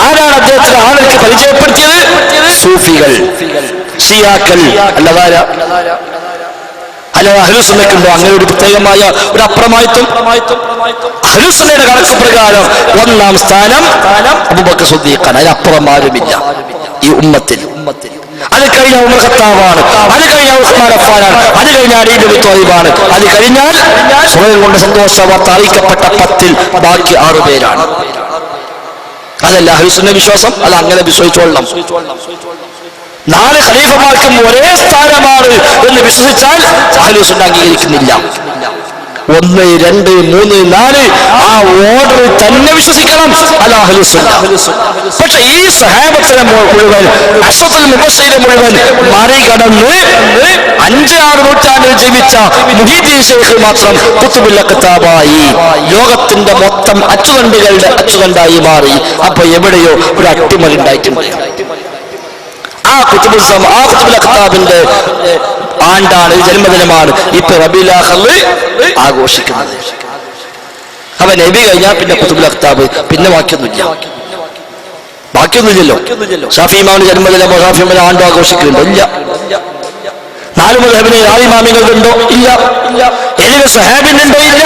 ആരാണ് അദ്ദേഹത്തിന് ആളുകൾക്ക് പരിചയപ്പെടുത്തിയത്? സൂഫികൾ, ഷിയാക്കൾ. അല്ലതാരാ? അല്ല, അഹ്ലുസുന്നക്കുണ്ടോ അങ്ങനെ ഒരു പ്രത്യേകമായ ഒരു അപ്രമാദിത്വം? അഹ്ലുസുന്നയുടെ കണക്ക് പ്രകാരം 1-ാം സ്ഥാനം അബൂബക്കർ സിദ്ദീഖാണ്. അതിനപ്പുറം ആരുമില്ല ഈ ഉമ്മത്തിൽ. അത് കഴിഞ്ഞ ഉമർ ഖത്താബാണ്, അത് കഴിഞ്ഞ ഉസ്മാൻ അഫ്ഫാനാണ്, അത് കഴിഞ്ഞ അലി ഇബ്നു അബീ ത്വാലിബാണ്, അത് കഴിഞ്ഞാൽ സ്വയം കൊണ്ട് സന്തോഷ വാർത്ത അറിയിക്കപ്പെട്ട 10-ൽ ബാക്കി 6 പേരാണ്. അതല്ല അഹ്ലുസുന്ന വിശ്വാസം. അത് അങ്ങനെ വിശ്വസിച്ചോളണം. 4 ഖലീഫമാർക്കും ഒരേ സ്ഥാനമാണ് എന്ന് വിശ്വസിച്ചാൽ അഹ്ലുസുന്ന അംഗീകരിക്കുന്നില്ല. 1, 2, 3, 4 ആ ഓർഡർ തന്നെ വിശ്വസിക്കണം. അല്ല അഹ്ലുസുന്ന. പക്ഷെ ഈ സഹാബത്തിനെ മുഴുവൻ, അശ്റഫുൽ മുബശ്ശിരീൻ മുഴുവൻ മറികടന്ന് 5-6 നൂറ്റാണ്ടിൽ ജീവിച്ച മുഹ്യിദ്ദീൻ ശൈഖ് മാത്രം കുതുബുൽ അഖ്താബായി, ലോകത്തിന്റെ മൊത്തം അച്ചുതണ്ടുകളുടെ അച്ചുതണ്ടായി മാറി. അപ്പൊ എവിടെയോ ഒരു അട്ടിമറി ഉണ്ടായിട്ടുണ്ട്. ആ കുതുബുൽ അഖ്താബിന്റെ ആണ്ടാണ്, ജന്മദിനമാണ് ഇപ്പൊ റബീഉൽ ആഖിർ ആഘോഷിക്കുന്നത്. അപ്പൊ നബി കഴിഞ്ഞാൽ പിന്നെ കുതുബുൽ അഖ്താബ്, പിന്നെ ബാക്കിയൊന്നുമില്ലല്ലോ. ഷാഫി ഇമാമിന്റെ ജന്മദിനമോ ഷാഫി ഇമാമിന്റെ ആണ്ടോ ആഘോഷിക്കുന്നുണ്ടോ? ഇല്ല. 4 മദ്ഹബിന് 4 ഇമാമിങ്ങളുണ്ടോ? ഇല്ല. ഏതൊരു സഹാബിനുണ്ടോ? ഇല്ല.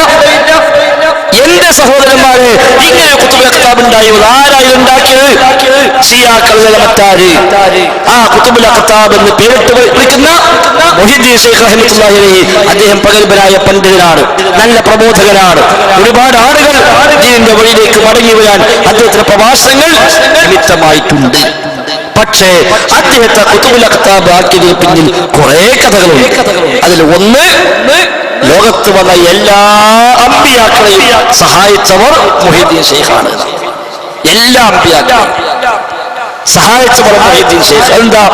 എന്റെ സഹോദരന്മാരെ, ഇങ്ങനെ കുതുബുൽ അഖ്താബ് ഉണ്ടായത് ആരായി ഉണ്ടാക്കിയത്? ഷിയാക്കൾ, മറ്റാര്? ആ കുതുബുൽ അഖ്താബ് എന്ന് പേരിട്ട് വിളിക്കുന്ന മുഹ്യിദ്ദീൻ ശൈഖ് റഹ്മത്തുള്ളാഹി അലൈഹി, അദ്ദേഹം പ്രഗത്ഭനായ പണ്ഡിതനാണ്, നല്ല പ്രബോധകനാണ്. ഒരുപാട് ആളുകൾ ദീനിന്റെ വഴിയിലേക്ക് മടങ്ങി വരാൻ അദ്ദേഹത്തിന്റെ പ്രഭാഷണങ്ങൾ നിമിത്തമായിട്ടുണ്ട്. പക്ഷേ അദ്ദേഹത്തെ കുതുബുൽ അഖ്താബ് ആക്കിയതിന് പിന്നിൽ കുറെ കഥകളുണ്ട്. അതിൽ ഒന്ന്, ലോകത്ത് വന്ന എല്ലാ അമ്പിയാക്കളെയും സഹായിച്ചവർ മുഹ്യിദ്ദീൻ ശൈഖാണ്. എല്ലാ അമ്പിയാക്കളെയും സഹായിച്ചവർ മുഹ്യിദ്ദീൻ ശൈഖ്. എന്താ?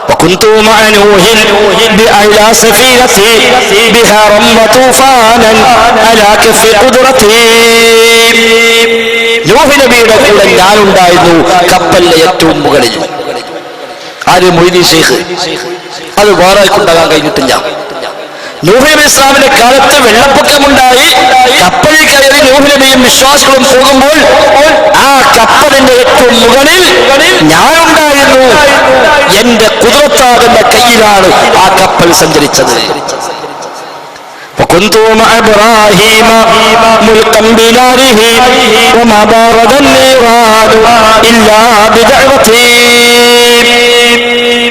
وكنت مع نوح بأعلى سفينتي بحارا وطوفانا على كف قدرتي. നൂഹ് നബിയുടെ കൂടെ ഞാനുണ്ടായിരുന്നു കപ്പലിലെ ഏറ്റവും മുകളിൽ. ആര്? മുഹ്യിദ്ദീൻ ശൈഖ്. അത് വേറെ കൊണ്ടാകാൻ കഴിഞ്ഞിട്ടില്ല. നൂഹ് നബി ഇസ്ലാമിന്റെ കാലത്ത് വെള്ളപ്പൊക്കമുണ്ടായി. കപ്പലിൽ കയറി നൂഹ് നബിയും വിശ്വാസികളും പോകുമ്പോൾ ആ കപ്പലിന്റെ ഏറ്റവും മുകളിൽ ഞാനുണ്ടായിരുന്നു. എന്റെ കുതിരത്താകുന്ന കയ്യിലാണ് ആ കപ്പൽ സഞ്ചരിച്ചത്. وكنت مع إبراهيم ملقا بناره وما بارد النيران إلا بدعوتي.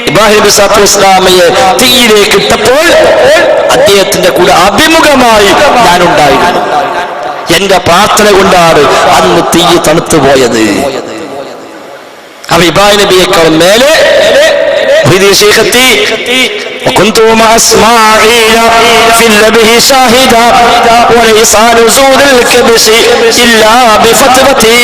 ഇബ്രാഹിം നബി സ്വല്ലല്ലാഹു അലൈഹി വസല്ലമയെ തീയിലേക്ക് ഇട്ടപ്പോൾ അദ്ദേഹത്തിന്റെ കൂടെ അഭിമുഖമായി ഞാനുണ്ടായിരുന്നു. എന്റെ പ്രാർത്ഥന കൊണ്ടാണ് അന്ന് തീ തണുത്തുപോയത്. അപ്പൊ ഇബ്രാഹിം നബിയേക്കാൾ മേലെ وكنت مع إسماعيل في الذبح شاهدا وليس نزول الكبش إلا بفترتي.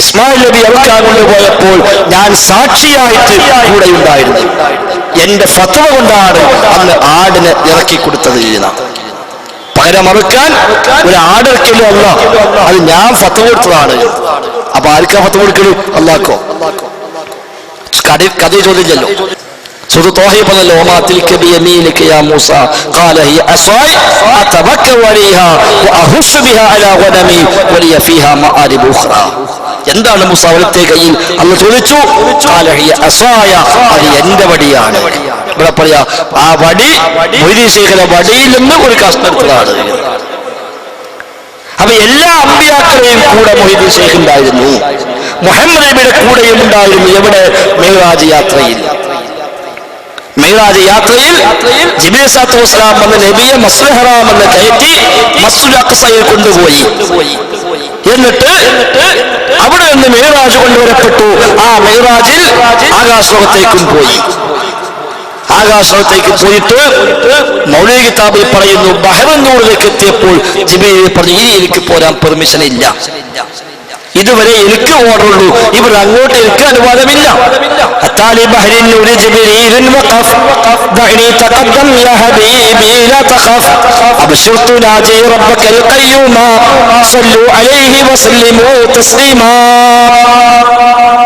ഇസ്മായിൽ നബി അറുക്കാൻ കൊണ്ടുപോയപ്പോൾ ഞാൻ സാക്ഷിയായിട്ട് കൂടെ ഉണ്ടായിരുന്നു. എന്റെ ഫത്വ കൊണ്ടാണ് അന്ന് ആടിനെ ഇറക്കി കൊടുത്തത്. പകരം അറുക്കാൻ ഒരു ആടിറക്കല്ലോ അല്ല, അത് ഞാൻ ഫത്വ കൊടുത്തതാണ്. അപ്പൊ ആർക്കാ ഫത്വ കൊടുക്കല്? അല്ലാഹ്ക്കോ? കഥ ചോദിച്ചല്ലോ. സൂറത്ത് ത്വാഹ പറഞ്ഞല്ലോ, വമാ തിൽക ബിയമീനിക യാ മൂസ ഖാല ഹിയ അസ്വായി അതവക്കഉ അലൈഹാ വഅഹുസ്സു ബിഹാ അലാ ഗനമി വലിയ ഫീഹാ മആരിബു ഉഖ്റാ. എന്താണ് മൂസ അവിടുത്തെ കയ്യിൽ? അല്ലാഹു ചോദിച്ചു. ഖാല ഹിയ അസ്വായ, അത് എന്റെ വടിയാണ്. ഇവിടെ പറയാ ആ വടി മൊയ്‌ദീൻ ശൈഖിന്റെ വടിയിൽ നിന്ന് ഒരു കഷ്ണം എടുത്തതാണ്. അപ്പൊ എല്ലാ അമ്പിയാക്കളെയും കൂടെ മൊയ്‌ദീൻ ശൈഖ് ഉണ്ടായിരുന്നു. മുഹമ്മദ് നബിയുടെ കൂടെയും ഉണ്ടായിരുന്നു. എവിടെ? മിഅ്റാജ് യാത്രയിൽ. മിഅ്റാജ് യാത്രയിൽ ജിബ്രീൽ സ്വല്ലല്ലാഹു അലൈഹി വസല്ലം വന്ന നബിയെ മസ്ജിദുൽ ഹറാം എന്ന് കയറ്റി മസ്ജിദുൽ അഖ്സയിൽ കൊണ്ടുപോയി. എന്നിട്ട് അവിടെ നിന്ന് മിഅ്റാജ് കൊണ്ടുവരപ്പെട്ടു. ആ മിഅ്റാജിൽ ആകാശലോകത്തേക്കും പോയി. ആകാശത്തേക്ക് പോയിട്ട് മൗലിക കിതാബിൽ പറയുന്നു, ബഹ്റന്നൂറിലേക്ക് എത്തിയപ്പോൾ ജിബ്രീൽ പറഞ്ഞു, ഇനി എനിക്ക് പോരാൻ പെർമിഷൻ ഇല്ല, ഇതുവരെ എനിക്ക് ഓർഡറുള്ളൂ, ഇവിടെ അങ്ങോട്ട് എനിക്ക് അനുവാദമില്ല.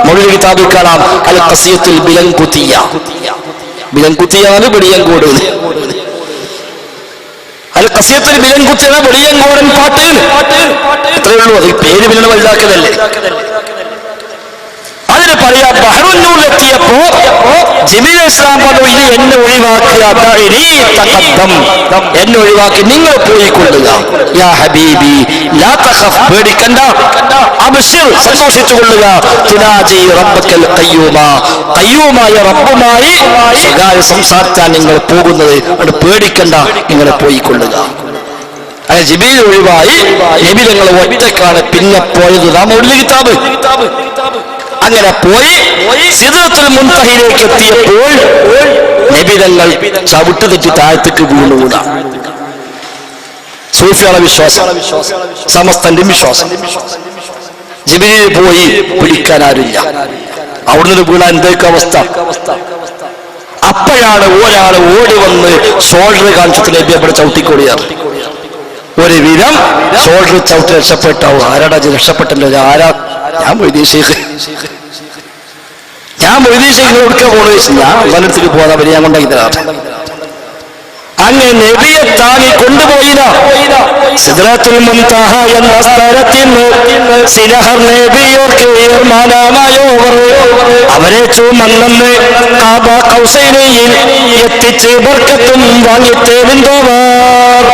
മൗലിക കിതാബിൽ കാണാം അൽ ഖസിയത്തുൽ ബിലൻകുതിയ. ബിലൻകുതിയാണ് വെളിയങ്കോട്. അൽ ഖസിയത്തുൽ ബിലൻകുതിയ വെളിയങ്കോടൻ പാട്ട് അത്രയേ ഉള്ളൂ. അത് പേര് പിന്നെ വലുതാക്കലല്ലേ. അതിന് പറയാ ബഹ്റുന്നൂരിലെത്തിയപ്പോ ജിബ്രീൽ ഇസ്ലാം പറഞ്ഞു, ഇത് എന്നെ ഒഴിവാക്കുക, എന്നെ ഒഴിവാക്കി നിങ്ങൾ പോയിക്കൊള്ളുക. യാ ഹബീബി ലാ തഖഫ്, പേടിക്കണ്ട, അബ്ശിർ, സന്തോഷിച്ചുകൊള്ളുക. തുനാജി റബ്ബക്കൽ ഖയ്യൂമ, ഖയ്യൂമായ റബ്ബുമായി സ്വകാര്യ സംസാരിക്കാൻ നിങ്ങൾ പോകുന്നത്, അത് പേടിക്കണ്ട, നിങ്ങൾ പോയിക്കൊള്ളുക. അങ്ങനെ ജിബ്രീൽ ഒഴിവായി. നബി തങ്ങൾ ഒറ്റക്കാണ് പിന്നെ പോയത്. മൗലിക കിതാബ്. അങ്ങനെ പോയി സിദ്റത്തുൽ മുൻതഹയിലേക്ക് എത്തിയപ്പോൾ നബി തങ്ങൾ ചവിട്ട് തെറ്റി താഴത്തേക്ക് വീണുകൂടാ. സൂഫിയുടെ വിശ്വാസം, സമസ്തന്റെ വിശ്വാസം. ജിബ്രീൽ പോയി പിടിക്കാൻ ആരില്ല. അവിടുന്ന് വീണാൻ എന്തൊക്കെ അവസ്ഥ. അപ്പോഴാണ് ഒരാൾ ഓടി വന്ന് ഷോൾഡർ കാണിച്ചിട്ട് നബി അവിടെ ചവിട്ടിക്കൊടിയാറ്. ഒരു വിധം ഷോൾഡർ ചവിട്ടി രക്ഷപ്പെട്ടാവും. ആരാടാ രക്ഷപ്പെട്ടല്ലോ? ആരാ? ഞാൻ മൊയ്‌ദീൻ ശൈഖ്. കൊടുക്കാൻ പോണു. ഞാൻ വലത്തേക്ക് പോകാതെ വരെ ഞാൻ കൊണ്ടാക്കി തരാം. അങ്ങനെ നബിയെ താങ്ങി കൊണ്ടുപോയില്ല. സിദ്റത്തുൽ മുൻതഹ എന്ന സ്ഥലത്തിൽ സിലഹർ നബിയോർക്ക് ഏർമാനാമായോവർ അവരെ ചുമന്നെന്ന് കാബ കൗസൈനയിൽ എത്തിച്ച് ബർക്കത്തും വാങ്ങിത്തേവിന്തോവർ.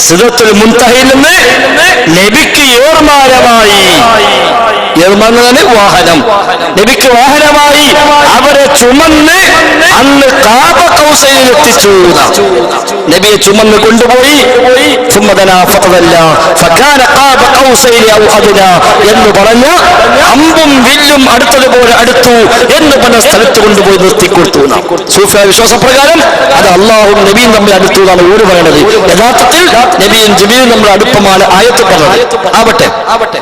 സിദ്റത്തുൽ മുൻതഹയിൽ നിന്ന് നബിക്ക് ഏർമാനമായി, ഏർമാനാണ് വാഹനം, നബിക്ക് വാഹനമായി അവരെ ചുമന്ന് അന്ന് കാബ കൗസയിൽ എത്തിച്ചു. നബിയെ ചുമന്ന് കൊണ്ടുപോയി എന്ന് പറഞ്ഞ അമ്പും വില്ലും അടുത്തതുപോലെ അടുത്തു എന്ന് പറഞ്ഞ സ്ഥലത്ത് കൊണ്ടുപോയി നിർത്തിക്കൊടുത്തു. സൂഫിയ വിശ്വാസപ്രകാരം അത് അള്ളാഹും നബിയും തമ്മിൽ അടുത്തു എന്നാണ് ഊര് പറയുന്നത്. യഥാർത്ഥത്തിൽ നബിയും ജിബ്രീലും നമ്മൾ അടുപ്പമാണ് ആയത്ത് പറഞ്ഞത്. ആവട്ടെ,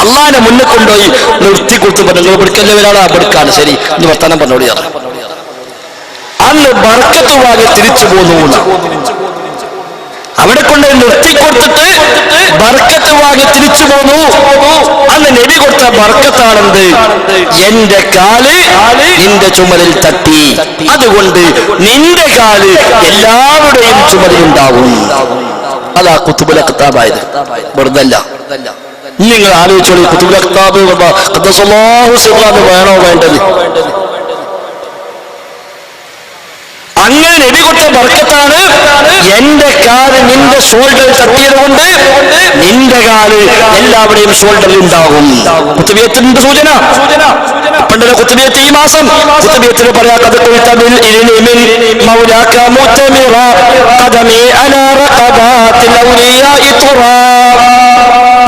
അള്ളാഹിനെ മുന്നിൽ കൊണ്ടുപോയി നിർത്തിക്കൊടുത്തു. നിങ്ങൾ പിടിക്കല്ലേ ഒരാളാ പിടിക്കാണ്. ശരി, ഇനി വർത്താനം പറഞ്ഞോടിയാണ്. അന്ന് ബർക്കത്ത് വാങ്ങി തിരിച്ചു പോന്നു. അവിടെ കൊണ്ട് നിർത്തിക്കൊടുത്തിട്ട് ബർക്കത്ത് വാങ്ങി തിരിച്ചു പോന്നു. അന്ന് നബി കൊടുത്ത ബർക്കത്താണെന്ത്? എന്റെ കാല് നിന്റെ ചുമലിൽ തട്ടി, അതുകൊണ്ട് നിന്റെ കാല് എല്ലാവരുടെയും ചുമലിലുണ്ടാവും. അതാ ഖുതുബുൽ അഖ്താബായത്, വെറുതല്ല. നിങ്ങൾ ആലോചിച്ചോളൂ, ഖുതുബുൽ അഖ്താബ് വേണോ വേണ്ടത്? അങ്ങനെ നബി കൊടുത്ത ബർക്കത്താണ്. എന്റെ കാല് നിന്റെ ഷോൾഡറിൽ തട്ടിയത് കൊണ്ട് നിന്റെ കാല് എല്ലാവരുടെയും ഷോൾഡറിൽ ഉണ്ടാകും. കുത്തുബിയത്തിന്റെ സൂചന. പണ്ടല്ല കുത്തുബിയത്ത് ഈ മാസം കുത്തുബിയത്തിന് പറയാ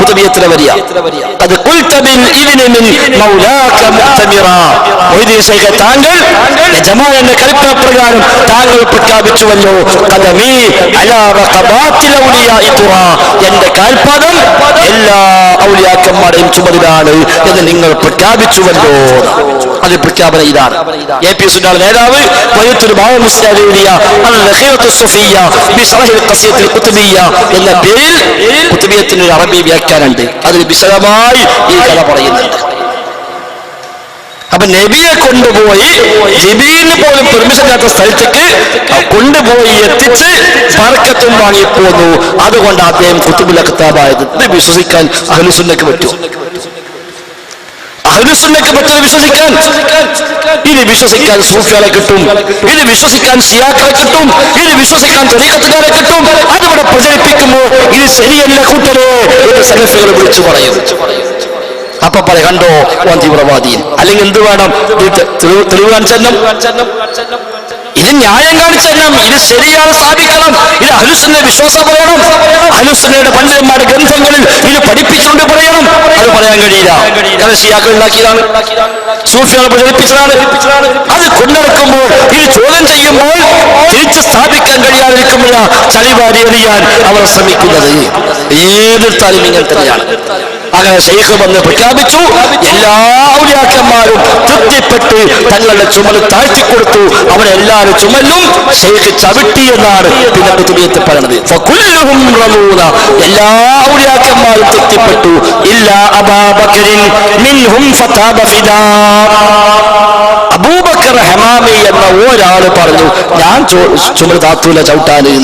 കുത്തുബിയത്തിന് വരിക അത് താങ്കൾ യജമാനന്റെ കൽപ്പന പ്രകാരം താങ്കൾ പ്രഖ്യാപിച്ചുവല്ലോ, എന്റെ കാൽപാദം എല്ലാ ഔലിയാക്കന്മാരുടെയും ചുമതിലാണ് എന്ന് നിങ്ങൾ പ്രഖ്യാപിച്ചുവല്ലോ. അത് പ്രഖ്യാപന ഇതാണ്. എ പി സുന്നാൾ നേതാവ് വൈത്തൊരു ബാബ മുസ്ലിം എന്ന പേരിൽ കുത്തുബിയത്തിന് ഒരു അറബി വ്യാഖ്യാനുണ്ട്. അതിൽ വിശദമായി ഈ കഥ പറയുന്നുണ്ട്. അപ്പൊ നബിയെ കൊണ്ടുപോയി ജിബീലിന് പോലും പെർമിഷൻ ഇല്ലാത്ത സ്ഥലത്തേക്ക് കൊണ്ടുപോയി എത്തിച്ച് ബർക്കത്തും വാങ്ങിപ്പോന്നു. അതുകൊണ്ട് അദ്ദേഹം ഖുതുബുൽ അഖ്താബായത്. ഇത് വിശ്വസിക്കാൻ അഹ്ലുസുന്നക്ക് പറ്റുമോ? അഹ്ലുസുന്നക്ക് പറ്റുമോ വിശ്വസിക്കാൻ? ഇത് വിശ്വസിക്കാൻ സൂഫികളെ കിട്ടും, ഇത് വിശ്വസിക്കാൻ ശിയാക്കളെ കിട്ടും, ഇത് വിശ്വസിക്കാൻ ത്വരീഖത്തുകാരെ കിട്ടും. അതിവിടെ പ്രചരിപ്പിക്കുമ്പോൾ ഇത് ശരിയല്ല കൂട്ടരെ എന്ന് സലഫികൾ വിളിച്ചു പറയും. അപ്പൊ പറയാം, കണ്ടോ ഓൻ തീവ്രവാദിയിൽ. അല്ലെങ്കിൽ എന്ത് വേണം? തെളിവ് കാണിച്ചെണ്ണം, ഇത് ന്യായം കാണിച്ചെണ്ണം, ഇത് ശരിയാണ് സ്ഥാപിക്കണം, ഇത് അഹ്ലുസുന്ന വിശ്വാസം പറയണം, അഹ്ലുസുന്നയുടെ പണ്ഡിതന്മാരുടെ ഗ്രന്ഥങ്ങളിൽ ഇത് പഠിപ്പിച്ചുകൊണ്ട് പറയണം. അത് പറയാൻ കഴിയില്ല. അത് ഷിയാക്കൾ ഉണ്ടാക്കിയതാണ്, സൂഫികൾ പ്രചരിപ്പിച്ചതാണ്. അത് കൊണ്ടിറക്കുമ്പോൾ ഇത് ചോദ്യം ചെയ്യുമ്പോൾ തിരിച്ച് സ്ഥാപിക്കാൻ കഴിയാതിരിക്കുമ്പോഴാ ചളിവാരി എറിയാൻ അവർ ശ്രമിക്കുന്നത്. ഏതെടുത്താലും ഇങ്ങനെ തന്നെയാണ്. അങ്ങനെ ശൈഖ് വന്ന് പ്രഖ്യാപിച്ചു. എല്ലാ ഔലിയാക്കന്മാരും തൃപ്തിപ്പെട്ട് തങ്ങളുടെ ചുമൽ താഴ്ത്തിക്കൊടുത്തു. അവരെല്ലാവരും ചുമലും ശൈഖ് ചവിട്ടി എന്നാണ് പിന്നെ ഖുതുബിയത്ത് പറയുന്നത്. എല്ലാ ഔലിയാക്കന്മാരും തൃപ്തിപ്പെട്ടു. ഇല്ലാ അബൂബക്കറിൻ മിൻഹും ഫതാബ ഫിദാ. അബൂബക്കർ ഹമാമി എന്ന ഒരാൾ പറഞ്ഞു, ഞാൻ ചുമൽ താത്തൂല ചവിട്ടാന്.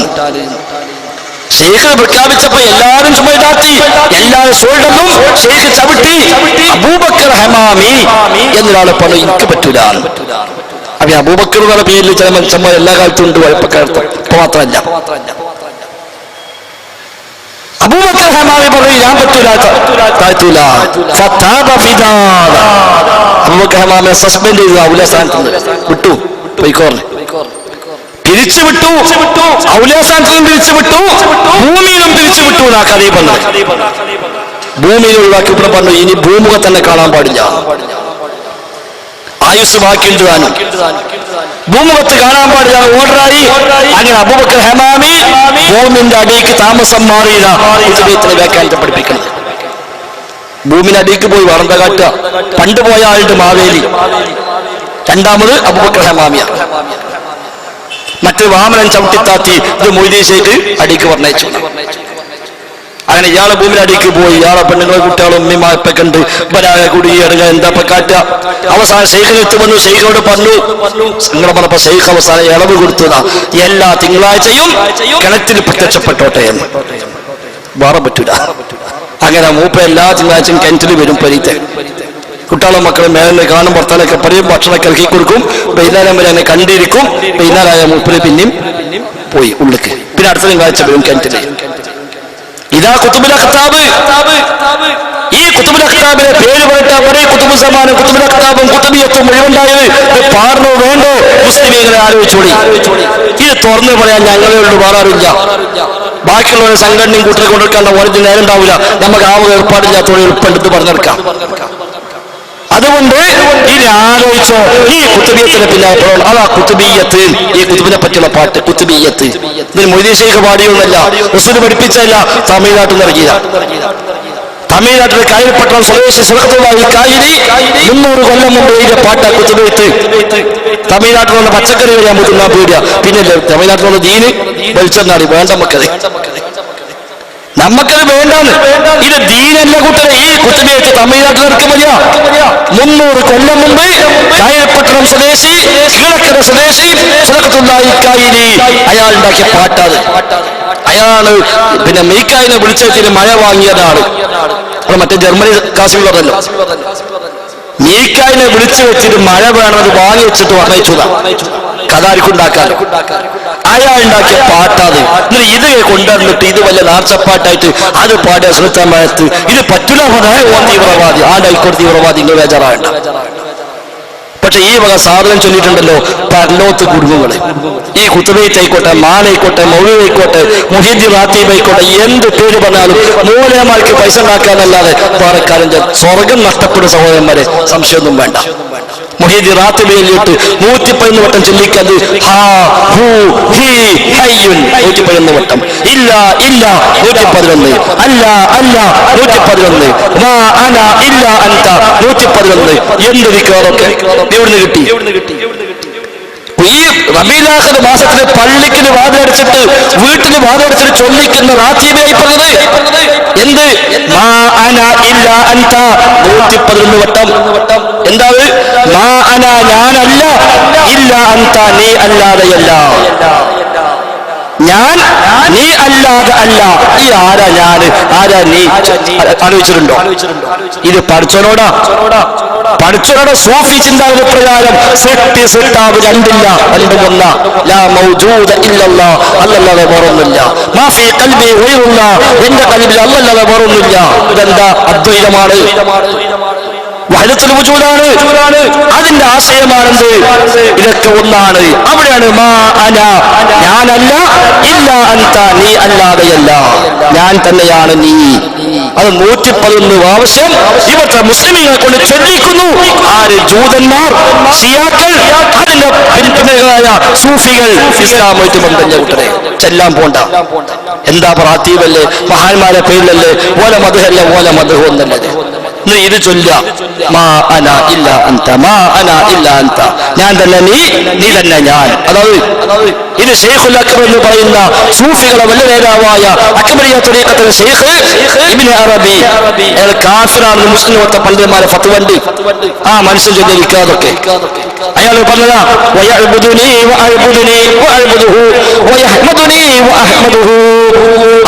ശൈഖ് പ്രഖ്യാപിച്ചപ്പോ എല്ലാവരും ചുമൽ താത്തി, എല്ലാവരും ഷോൾഡറിലും ശൈഖ് ചവിട്ടി. അബൂബക്കർ ഹമാമി എന്നൊരാളെ പറഞ്ഞു, എനിക്ക് പറ്റൂല. അപ്പൊ അബൂബക്കർ എന്നുള്ള പേരിൽ ചില മനുഷ്യന്മാർ എല്ലാ കാലത്തും ഉണ്ട്, കുഴപ്പക്കാലത്ത്. ഇപ്പൊ മാത്രമല്ല. അബൂബക്കർ ഹമാമി പറഞ്ഞു, ഞാൻ പറ്റൂല, താഴ്ത്തൂല. അബൂബക്കർ ഹമാമിയെ സസ്പെൻഡ് ചെയ്തു, ഔലിയ സ്ഥാനത്ത് വിട്ടു, പോയിക്കോർന്ന് പിരിച്ചുവിട്ടു. ഔലിയാസ്ഥാനത്തും പിരിച്ചുവിട്ടു, ഭൂമിയിലും പിരിച്ചുവിട്ടു. ആ കഥയിൽ പറഞ്ഞു, ഭൂമിയിൽ ഒഴിവാക്കി ഇവിടെ പറഞ്ഞു, ഇനി ഭൂമുഖ തന്നെ കാണാൻ പാടില്ല, ആയുസ് ബാക്കിയുണ്ട് താനും, ഭൂമുഖത്ത് കാണാൻ പാടില്ല, ഓർഡറായി. അങ്ങനെ അബൂബക്കർ ഹമാമി ഭൂമിന്റെ അടിയിലേക്ക് താമസം മാറിയില്ല. ഖുതുബിയത്തിനെ വ്യാഖ്യാനത്തെ പഠിപ്പിക്കുന്നത്. ഭൂമിന്റെ അടിയിലേക്ക് പോയി വേറെന്താ കാട്ടുക? പണ്ട് പോയ ആളുടെ മാവേലി. രണ്ടാമത് അബൂബക്കർ ഹമാമിയ. മറ്റു വാമനൻ ചവിട്ടിത്താത്തി ഇത് മൊയ്തീൻ ശൈഖ് അടിക്ക് പറഞ്ഞയച്ചു. അങ്ങനെ ഇയാളെ ഭൂമിയുടെ അടിക്ക് പോയി. ഇയാളെ പെണ്ണുങ്ങളെ കുട്ടികളും ഉമ്മിമാപ്പെ കണ്ട് വരാതെ കൂടി ഇറങ്ങ എന്താ കാറ്റ. അവസാനം ശൈഖിനെത്ത് വന്നു. ശൈഖിനോട് പറഞ്ഞു, സങ്കടം പറഞ്ഞപ്പോ ശൈഖ് അവസാനം ഇളവ് കൊടുത്തതാ, എല്ലാ തിങ്കളാഴ്ചയും കിണറ്റിൽ പ്രത്യക്ഷപ്പെട്ടോട്ടെ എന്ന്. വേറെ പറ്റൂല. അങ്ങനെ മൂപ്പ എല്ലാ തിങ്കളാഴ്ചയും കിണറ്റിൽ വരും. പരീത്തെ കുട്ടികളും മക്കളും മേലെ കാണും, പുറത്താനൊക്കെ പറയും, ഭക്ഷണമൊക്കെ ഇറക്കി കൊടുക്കും. വൈകുന്നേരം വരെ എന്നെ കണ്ടിരിക്കും. വൈകുന്നേരമായ മൂപ്പര് പിന്നെയും പോയി ഉള്ളിക്ക്. പിന്നെ അടുത്ത തിങ്കളാഴ്ച വരും കിണറ്റില്. ഇതാ ഖുതുബുൽ അഖ്താബ്. ഈ ഖുതുബുൽ അഖ്താബിനെ പേര് പറഞ്ഞ ഒരേ ഖുതുബു സമാനും ഖുതുബുൽ അഖ്താബും ഖുതുബിയത്തും മുഴുവണ്ടായത് ഇത് പാർന്നോ വേണ്ടോ? മുസ്ലിമീങ്ങളെ ആലോചിച്ചോളി. ഇത് തുറന്നു പറയാൻ ഞങ്ങളേ ഉള്ളൂ, വേറെ ആരുമില്ല. ബാക്കിയുള്ളവരെ സംഘടനയും കൂട്ടരെ കൊണ്ടെടുക്കാനുള്ള ഓരോ നേരം ഉണ്ടാവില്ല. നമുക്ക് ആവുക ഏർപ്പാടില്ലാത്തവരെ എളുപ്പമെടുത്ത് പറഞ്ഞെടുക്കാം. അതുകൊണ്ട് ഇത് ആലോചിച്ചോ. ഈ കുത്തുബിയത്തിനെ പിന്നായപ്പോൾ അതാ കുത്തുബിയത്ത്, ഈ കുത്തുബിനെ പറ്റിയുള്ള പാട്ട് കുത്തുബിയത്ത്. ഇതിന് മൊയ്തീൻ ശൈഖ് പാടിയൊന്നല്ല, റസൂൽ പഠിപ്പിച്ചല്ല, തമിഴ്നാട്ടിൽ നിന്ന് ഇറങ്ങിയതാ. തമിഴ്നാട്ടിലെ കായൽപട്ടണം സ്വദേശി സുഹൃത്തുമായി കായിരി 300 കൊല്ലം മുമ്പ് എഴുതിയ പാട്ട കുത്തുബിയത്ത്. തമിഴ്നാട്ടിലുള്ള പച്ചക്കറി വരാൻ മുതിർന്നാ പേടിയ. പിന്നല്ലേ തമിഴ്നാട്ടിലുള്ള ദീന് വെളിച്ചെന്നാടി വേണ്ട. നമുക്കത് വേണ്ടാന്ന്. ഇത് കൂട്ടരെ ഈ കുത്തുബിയത്ത് തമിഴ്നാട്ടിൽ നടക്കുമല്ല. 300 കൊല്ലം മുമ്പ് കായൽപട്ടണം സ്വദേശി കീഴക്കര സ്വദേശി സദഖത്തുല്ലാഹി കായിനി അയാൾ ഉണ്ടാക്കിയ പാട്ടാണ്. അയാള് പിന്നെ മീക്കായിനെ വിളിച്ചെത്തിയിട്ട് മഴ വാങ്ങിയതാണ്. മറ്റേ ജർമ്മനി കാസിമുള്ളതല്ലോ. മീക്കായിനെ വിളിച്ചു വെച്ചിട്ട് മഴ വേണമെന്ന് വാങ്ങി വെച്ചിട്ട് പറഞ്ഞയച്ചതാ കഥ ആർക്കുണ്ടാക്കാൻ. അയാൾ ഉണ്ടാക്കിയ പാട്ടാത്. ഇത് കൊണ്ടുവന്നിട്ട് ഇത് വല്ല നാർച്ചപ്പാട്ടായിട്ട് അത് പാടിയ സുൽത്താൻ മഴത്ത് ഇത് പറ്റുന്ന തീവ്രവാദി ആണ്ടായിക്കോട്ടെ തീവ്രവാദി നിങ്ങൾ ബേജാറാകണ്ട. പക്ഷെ ഈ വക സാധനം ചൊല്ലിയിട്ടുണ്ടല്ലോ പരലോത്ത് കുടുംബങ്ങള്. ഈ കുത്തുബൈത്തായിക്കോട്ടെ മാലായിക്കോട്ടെ മൗലൂദായിക്കോട്ടെ മുഹീദ്ദീൻ റാത്തീബ് ആയിക്കോട്ടെ എന്ത് പേര് പറഞ്ഞാലും മൂലമാർക്ക് പൈസ ഉണ്ടാക്കാന്നല്ലാതെ പാറക്കാരൻ സ്വർഗം നഷ്ടപ്പെടുന്ന സഹോദരന്മാരെ സംശയമൊന്നും വേണ്ട. മുഹീദ്ദീൻ റാത്തീബ് ചൊല്ലിയിട്ട് 111 വട്ടം ചൊല്ലിക്കത് 111 വട്ടം. ഇല്ല ഇല്ല 111, അല്ല അല്ല 111, മാ അന ഇല്ല അൻത 111. എന്ത് വിക്കാറൊക്കെ എവിടുന്ന് കിട്ടി? ഈ റബീഉൽ ആഖിർ മാസത്തില് പള്ളിക്കിന് വാതിലടിച്ചിട്ട് വീട്ടിന് വാതിലടിച്ചിട്ട് ചൊല്ലിക്കുന്ന റാത്തീബായി പറഞ്ഞത് എന്ത്? മാ അന ഇല്ല അൻത 111 വട്ടം. എന്താ? മാ അന ഞാനല്ല, ഇല്ല അൻത നീ അല്ലാതെയല്ല. ഞാൻ നീ അല്ലാതെ അല്ല. ഈ ആരാ ഞാന് ആരാ നീ ആലോചിച്ചിട്ടുണ്ടോ? ഇത് പഠിച്ചോനോടാ സൂഫി ചിന്താഗതി പ്രകാരം സൃഷ്ടി സൃഷ്ടാവ് രണ്ടില്ല രണ്ടും ഒന്ന. ലാ മൗജൂദ ഇല്ലല്ലാഹ് അല്ലല്ലാതെ വേറൊന്നുമില്ല. മാ ഫീ ഖൽബി ഗൈറുല്ലാഹ് എന്റെ ഖൽബിൽ അല്ലല്ലാതെ വേറൊന്നുമില്ല. ഇതെന്താ? അദ്വൈതമാണ്, വഹദത്തുൽ വജൂദാണ്. അതിന്റെ ആശയമാണെന്ത്? ഇതൊക്കെ ഒന്നാണ്. അവിടെയാണ് മാ അന ഞാനല്ല, ഇല്ല അൻത നീ അല്ലാതെയല്ല, ഞാൻ തന്നെയാണ് നീ. അത് 111 ആവശ്യം ഇവിടുത്തെ മുസ്ലിമീങ്ങളെ കൊണ്ട് ചൊല്ലിക്കുന്നു. ആര്? ജൂതന്മാർ, ശിയാക്കൾ, അതിന്റെ പിന്നിലായ സൂഫികൾ. ഇസ്ലാമായിട്ട് ബന്ധം കൂട്ടരെ ചെല്ലാൻ പോണ്ട. എന്താ റാത്തീബല്ലേ, മഹാന്മാരെ പേരിലല്ലേ, ഓല മദ്ഹല്ലേ, ഓല മദ്ഹ് ഒന്നല്ലേ. ഇത് ചൊല്ല മാ അന ഇല്ല അൻത, മാ അന ഇല്ല അൻത, ഞാൻ തന്നെ നീ, നീ തന്നെ ഞാൻ. അതായത് ഇത് ശൈഖുൽ അക്ബർ എന്ന് പറയുന്ന സൂഫികളെ വലിയ നേതാവായ അക്ബറിയ ത്വരീഖത്തിലെ ശൈഖ് ഇബ്നു അറബി അയാൾ കാഫിറാണെന്ന് മുസ്ലിം ഒത്ത പണ്ഡിതന്മാരെ ഫത്വണ്ട്. ആ മനുഷ്യൻ ചൊല്ലിരിക്കാതൊക്കെ അയാൾ പറഞ്ഞതാ വയഅ്ബുദുനി വഅഅ്ബുദുനി വഅഅ്ബുദുഹു വയഹ്മദുനി വഅഹ്മദുഹു.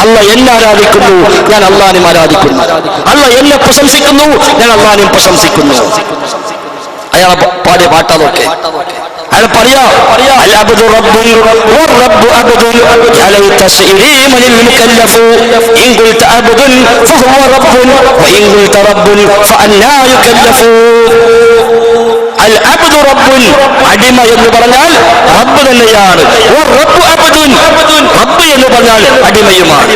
അല്ലാഹ് എന്നെ ആരാധിക്കുന്നു, ഞാൻ അല്ലാഹുവിനെ ആരാധിക്കുന്നു. അല്ലാഹ് എന്നെ പ്രശംസിക്കുന്നു, ഞാൻ അല്ലാഹുവിനെ പ്രശംസിക്കുന്നു. അയാൾ പാടിയ പാട്ടാതൊക്കെ അയാൾ പറയാ അൽ അബ്ദു റബ്ബുൻ വറബ്ബു അബ്ദുൻ അലൈത ശൈരി മനിൽ മുകല്ലഫു ഇൻ ഖുൽത അബ്ദുൻ ഫഹുവ റബ്ബുൻ വഇൻ ഖുൽത റബ്ബുൻ ഫഅന്നാ യുകല്ലഫു. അൽ അബ്ദു റബ്ബുൻ അടിമ എന്ന് പറഞ്ഞാൽ റബ്ബ് തന്നെയാണ്. വറബ്ബു അബ്ദുൻ റബ്ബ് എന്ന് പറഞ്ഞാൽ അടിമയുമാണ്.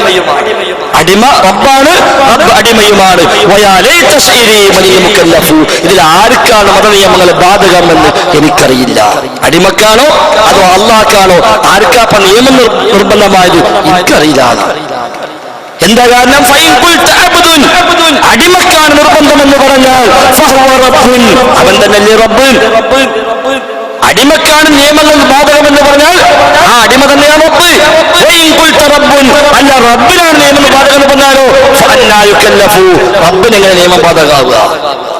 അടിമ റബ്ബാണ്, റബ്ബ് അടിമയുമാണ്. വയാലൈത ശൈരി മനിൽ മുകല്ലഫു. ഇതിൽ ആർക്കാണ് മതനിയമങ്ങൾ ബാധകമെന്ന് എനിക്കറിയില്ല. അടിമക്കാണോ അതോ അള്ളാഹ്ക്കാണോ? ആർക്കാപ്പ നിയമം നിർബന്ധമായത് എനിക്കറിയില്ല. എന്താ കാരണം? അടിമക്കാണ് നിർബന്ധമെന്ന് പറഞ്ഞാൽ അവൻ തന്നെയല്ലേ റബ്ബ്. അടിമക്കാണ് നിയമങ്ങൾ ബാധകമെന്ന് പറഞ്ഞാൽ ആ അടിമ തന്നെയാണ് റബ്ബ്. അല്ല റബ്ബിനാണ് നിയമം ബാധകമെന്ന് പറഞ്ഞാലോ റബ്ബിന് എങ്ങനെ നിയമം ബാധകമാവുക?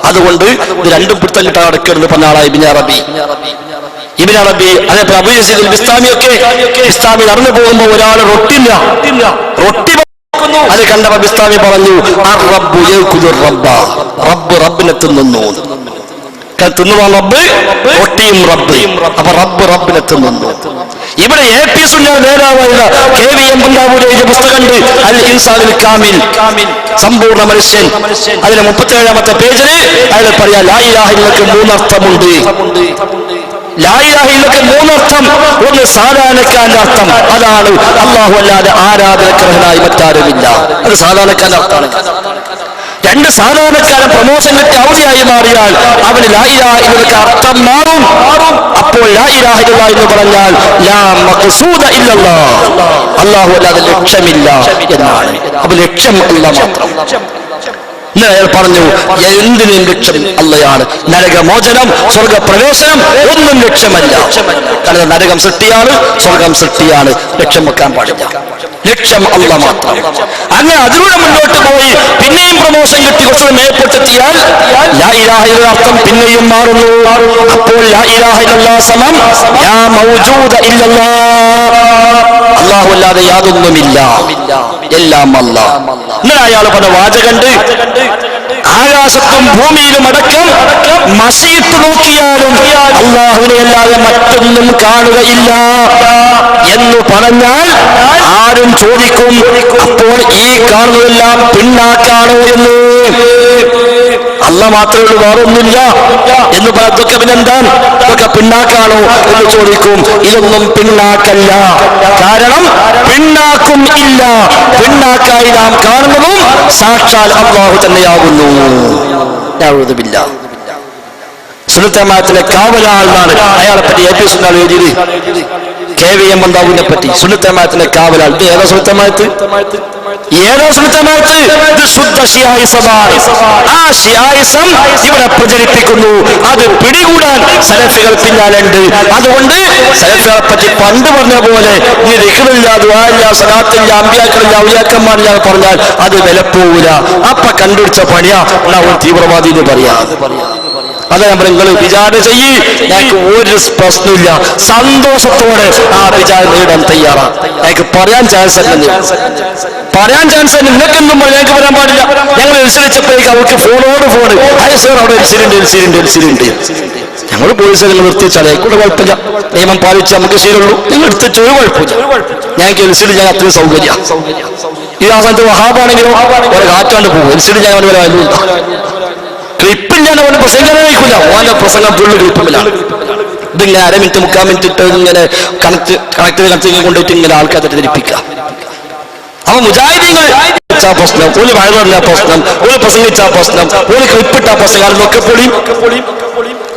അതുകൊണ്ട് ഇത് രണ്ടും പിടുത്തം കിട്ടാൻ നടക്കരുത് പറഞ്ഞ ആളാണ് ഇബ്നു അറബി. അതേപോലെ അബൂ യസീദ് ബിസ്താമിയൊക്കെ ഇസ്ലാമിൽ നടന്നു പോകുമ്പോൾ ഒരാൾ റൊട്ടി അത് കണ്ടപ്പോൾ ബിസ്താമി പറഞ്ഞു റബ്ബ് റബ്ബിനെ തിന്നുന്നു. തിന്നുവാ റബ്ബ്, റൊട്ടിയും റബ്ബ്. അപ്പൊ റബ്ബ് റബ്ബിനെ തിന്നുന്നു. ഇവിടെ AP സുന്ന നേതാവായ KVM ബംഗാവൂർ എഴുതിയ പുസ്തകമുണ്ട് അൽ ഇൻസാനുൽ കാമിൽ, സമ്പൂർണ്ണ മനുഷ്യൻ. അതിലെ 37ാമത്തെ പേജിൽ അയാൾ പറയാ ലാ ഇലാഹ ഇല്ലല്ലാഹ് 3 അർത്ഥമുണ്ട്. ലാ ഇലാഹ ഇല്ലല്ലാഹ് 3 അർത്ഥം. ഒന്ന് സാധാരണക്കാരന്റെ അർത്ഥം, അതാണ് അല്ലാഹു അല്ലാതെ ആരാധനക്കർഹനായി മറ്റാരുമില്ല. അത് സാധാരണക്കാരന്റെ അർത്ഥമാണ്. 2 സാധാരണക്കാരൻ പ്രമോഷൻ കിട്ടി ഔലിയായി മാറിയാൽ അവന് ലാ ഇലാഹ ഇല്ലല്ലാഹ് അർത്ഥം മാറും. അപ്പോൾ ലാ ഇലാഹ ഇല്ലല്ലാഹ് എന്ന് പറഞ്ഞാൽ ലാ മഖ്സൂദ ഇല്ലല്ലാഹ്, അല്ലാഹു അല്ലാതെ ലക്ഷ്യമില്ല എന്നാണ്. അപ്പൊ ലക്ഷ്യം അല്ലാഹ് മാത്രം. അയാൾ പറഞ്ഞു എന്തിനും ലക്ഷ്യം അല്ലയാണ്. നരകമോചനം, സ്വർഗപ്രവേശനം ഒന്നും ലക്ഷ്യമല്ല. കാരണം നരകം സൃഷ്ടിയാണ്, സ്വർഗം സൃഷ്ടിയാണ്. ലക്ഷ്യം വെക്കാൻ പാടില്ല. ലക്ഷ്യം അല്ലാഹ് മാത്രം. അങ്ങനെ അതിലൂടെ മുന്നോട്ട് പോയി പിന്നെയും പ്രമോഷൻ കുറച്ച് മേൽപ്പെട്ടെത്തിയാൽ ലാ ഇലാഹ ഇല്ലല്ലാഹ് അർത്ഥം പിന്നെയും മാറുന്നു. അപ്പോൾ ലാ ഇലാഹ ഇല്ലല്ലാഹ് സമം ലാ മൗജൂദ ഇല്ലല്ലാഹ്, അല്ലാഹു അല്ലാതെ യാതൊന്നുമില്ല, എല്ലാം അല്ലാഹ്. ഇങ്ങനെ അയാൾ പറഞ്ഞ വാചകണ്ട് ആകാശത്തും ഭൂമിയിലും അടക്കം മസിയിട്ട് നോക്കിയാലും അല്ലാഹുവിനെ അല്ലാതെ മറ്റൊന്നും കാണുകയില്ല എന്ന് പറഞ്ഞാൽ ആരും ചോദിക്കും, അപ്പോൾ ഈ കാണുന്നതെല്ലാം പിണ്ണാക്കാണോ എന്ന്. അല്ലാഹ് മാത്രമേ ഉള്ളൂ, വേറൊന്നുമില്ല എന്ന് പറഞ്ഞതൊക്കെ പിന്നെന്താണ്, ഇതൊക്കെ പിണ്ണാക്കാണോ എന്ന് ചോദിക്കും. ഇതൊന്നും പിണ്ണാക്കല്ല. കാരണം പിണ്ണാക്കും ഇല്ല. പിണ്ണാക്കായി നാം കാണുന്നതും സാക്ഷാൽ അല്ലാഹു തന്നെയാകുന്നു. സുന്നത്ത് ജമാഅത്തിലെ കാവലാളാണ്. അയാളെ പറ്റി AP സുന്നാൾ എഴുതിയത് KVM ബന്താവിനെ പറ്റി. സുന്നത്ത് ജമാഅത്തിലെ കാവലാൾ. ഇത് ഏതാ സുന്നത്ത് ജമാഅത്ത്? ഏതാ സുന്നത്ത് ജമാഅത്ത്? ഇത് ശുദ്ധ ശിയായിസമാണ്. ആ ശിയായിസം ഇവിടെ പ്രചരിപ്പിക്കുന്നു. അത് പിടികൂടാൻ സലഫികൾ പിന്നാലുണ്ട്. അതുകൊണ്ട് സലഫികളെ പറ്റി പണ്ട് പറഞ്ഞ പോലെ ഇനി ദിക്റില്ല, ദുആഇല്ല, സലാത്തില്ല, അമ്പിയാക്കളില്ല, ഔലിയാക്കന്മാരില്ല എന്ന് പറഞ്ഞാൽ അത് വിലപ്പോവില്ല. അപ്പൊ കണ്ടുപിടിച്ച പണിയാ എന്നാ ഒരു തീവ്രവാദി എന്ന് പറയാ. അതാ ഞാൻ നിങ്ങൾ വിചാരണ ചെയ്യ്, ഞങ്ങൾക്ക് ഒരു പ്രശ്നമില്ല, സന്തോഷത്തോടെ ആ വിചാരണ നേടാൻ തയ്യാറാ. ഞങ്ങൾക്ക് പറയാൻ ചാൻസ് അല്ല, പറയാൻ ചാൻസ് അല്ല. നിങ്ങൾക്കൊന്നും ഞങ്ങൾക്ക് പറയാൻ പാടില്ല. ഞങ്ങൾ അനുസരിച്ചപ്പോഴേക്ക് അവർക്ക് ഫോണോട് ഫോണ്, അതെ സാർ അവിടെ എൽസിലുണ്ട്. ഞങ്ങൾ പോലീസുകൾ നിർത്തിച്ചാൽ ആയിക്കോട്ടെ, കുഴപ്പമില്ല, നിയമം പാലിച്ച് നമുക്ക് ശരിയുള്ളൂ, നിങ്ങൾ എടുത്തിട്ട് ഒരു കുഴപ്പമില്ല. ഞങ്ങൾക്ക് എൽസിൽ ഞാൻ അത്രയും സൗകര്യം. ഈ ആ സമയത്ത് വഹാബാണെങ്കിലോ ഒരു കാറ്റാണ്ട് പോകും. എൽസിൽ ഞാൻ അവന് വല്ല ക്ലിപ്പിൽ ഞാൻ അവന് പ്രസംഗം കഴിക്കില്ല. ഓന്റെ പ്രസംഗം ഫുള്ള് ക്ലിപ്പിലാണ്. ഇതിങ്ങനെ 1/2 മിനിറ്റ് 3/4 മിനിറ്റ് ഇട്ട് ഇങ്ങനെ കണക്ട് കൊണ്ടിട്ട് ഇങ്ങനെ ആൾക്കാർ തെറ്റിദ്ധരിപ്പിക്കുക. അപ്പൊ മുജാഹിദീങ്ങൾ പ്രശ്നം, ഒരു വഴ പറഞ്ഞ പ്രശ്നം, ഒരു പ്രസംഗിച്ച പ്രശ്നം, ഒരു ക്ലിപ്പിട്ട പ്രശ്നം, അതൊക്കെ പൊളിയും.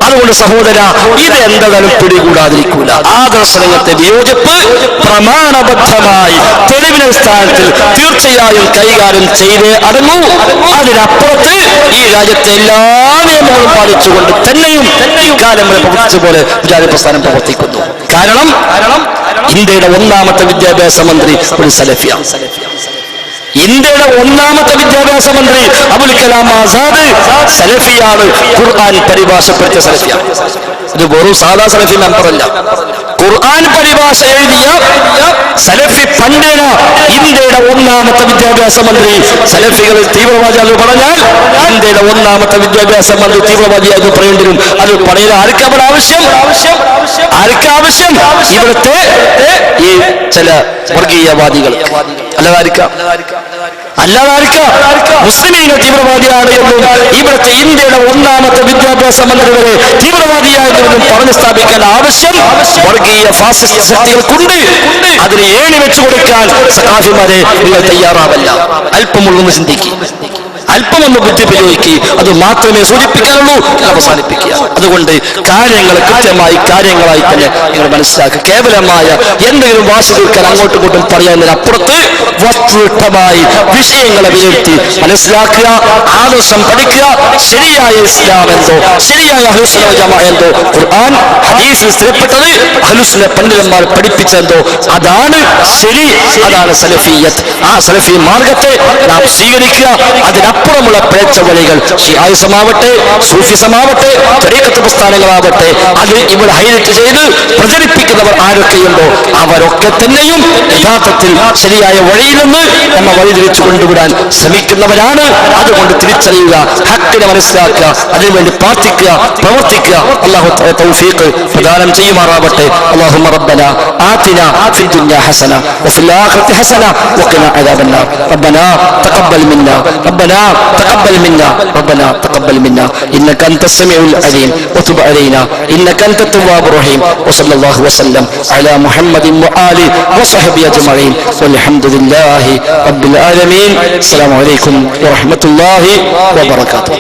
അതുകൊണ്ട് സഹോദര, ഇത് എന്തായാലും പിടികൂടാതിരിക്കൂല. ആദർശരംഗത്തെ വിയോജിപ്പ് പ്രമാണബദ്ധമായി തെളിവിന്റെ സ്ഥാനത്തിൽ തീർച്ചയായും കൈകാര്യം ചെയ്തേ അടങ്ങൂ. അതിനപ്പുറത്ത് ഈ രാജ്യത്തെ എല്ലാ നിയമങ്ങളും പാലിച്ചുകൊണ്ട് തന്നെയും ഇക്കാലം വരെ പ്രവർത്തിച്ച പോലെ മുജാഹിദ് പ്രസ്ഥാനം പ്രവർത്തിക്കുന്നു. കാരണം ഇന്ത്യയുടെ ഒന്നാമത്തെ വിദ്യാഭ്യാസ മന്ത്രി ഒരു സലഫിയാണ്. ഇന്ത്യയുടെ ഒന്നാമത്തെ വിദ്യാഭ്യാസ മന്ത്രി അബുൽ കലാം ആസാദ് സലഫിയാണ്. ഖുർആൻ പരിഭാഷപ്പെടുത്തിയ സലഫിയാണ്. ഇത് വെറും സാധാ സലഫി മെമ്പറല്ല, ഖുർആൻ പരിഭാഷ എഴുതിയ സലഫി പണ്ഡിത. ഇന്ത്യയുടെ ഒന്നാമത്തെ വിദ്യാഭ്യാസ മന്ത്രി. സലഫികൾ തീവ്രവാദിയാണെന്ന് പറഞ്ഞാൽ ഇന്ത്യയുടെ ഒന്നാമത്തെ വിദ്യാഭ്യാസ മന്ത്രി തീവ്രവാദിയാണെന്ന് പറയേണ്ടി വരും. അത് പറയുന്ന ആർക്കവിടെ ആവശ്യം? ഇവിടുത്തെ ഈ ചില വർഗീയവാദികൾ. അല്ലാതാരിക്ക മുസ്ലിമീങ്ങൾ തീവ്രവാദിയാണ് എന്നും ഇവിടുത്തെ ഇന്ത്യയുടെ ഒന്നാമത്തെ വിദ്യാഭ്യാസ മന്ത്രി വരെ തീവ്രവാദിയായതെന്നും പറഞ്ഞു സ്ഥാപിക്കാൻ ആവശ്യം വർഗീയ ഫാസിസ്റ്റ് ശക്തികൾക്കുണ്ട്. അതിന് ഏണി വെച്ചു കൊടുക്കാൻ സഖാഫിമാരെ നിങ്ങൾ തയ്യാറാവല്ല. അല്പമുള്ളൊന്ന് ചിന്തിക്കുക, അല്പമൊന്ന് ബുദ്ധി പ്രയോഗിക്കുക. അത് മാത്രമേ സൂചിപ്പിക്കാനുള്ളൂ, അവസാനിപ്പിക്കുക. അതുകൊണ്ട് കാര്യങ്ങൾ കൃത്യമായി കാര്യങ്ങളായി തന്നെ നിങ്ങൾ മനസ്സിലാക്കുക. കേവലമായ എന്തെങ്കിലും വാശി തീർക്കാൻ അങ്ങോട്ടും ഇങ്ങോട്ടും പറയുന്നതിനപ്പുറത്ത് വസ്തുനിഷ്ഠമായി വിഷയങ്ങളെ വിലയിരുത്തി മനസ്സിലാക്കുക, ആദർശം പഠിക്കുക. ശരിയായ ഇസ്ലാം എന്തോ, ശരിയായ അഹ്ലുസ് സുന്നത്ത് വൽ ജമാഅ എന്തോ, ഖുർആൻ ഹദീസിൽ സ്ഥിരപ്പെട്ടത് അഹ്ലുസ് സുന്നത്ത് പണ്ഡിതന്മാർ പഠിപ്പിച്ചെന്തോ അതാണ് ശരി, അതാണ് സലഫിയ്യത്ത്. ആ സലഫി മാർഗത്തെ നാം സ്വീകരിക്കുക. അതിനപ്പുറമുള്ള പിഴച്ച വഴികൾ ഷിയായിസമാവട്ടെ, സൂഫിസമാവട്ടെ, തരീഖത്ത് പ്രസ്ഥാനങ്ങളാവട്ടെ, അത് ഇവിടെ ഹൈലൈറ്റ് ചെയ്ത് പ്രചരിപ്പിക്കുന്നവർ ആരൊക്കെയുണ്ടോ അവരൊക്കെ തന്നെയും യഥാർത്ഥത്തിൽ ശരിയായ വഴിയിൽ നിന്ന് നമ്മ വഴിതിരിച്ചു കൊണ്ടുവിടാൻ ശ്രമിക്കുന്നവരാണ്. അതുകൊണ്ട് തിരിച്ചറിയുക, ഹക്കിനെ മനസ്സിലാക്കുക, അതിനുവേണ്ടി പ്രാർത്ഥിക്കുക, പ്രവർത്തിക്കുക. അല്ലാഹു തൗഫീഖ് പ്രദാനം ചെയ്യുമാറാവട്ടെ. അല്ലാഹുമ്മ റബ്ബനാ ആതിനാ ഫിദ് ദുനിയാ ഹസന വഫിൽ ആഖിറതി ഹസന വഖിനാ അദാബന്നാർ. റബ്ബനാ തഖബ്ബൽ മിന്നാ ربنا تقبل منا إنك أنت السميع العليم وتب علينا إنك أنت التواب الرحيم. وصلى الله وسلم على محمد وآله وصحبه أجمعين والحمد لله رب العالمين. السلام عليكم ورحمة الله وبركاته.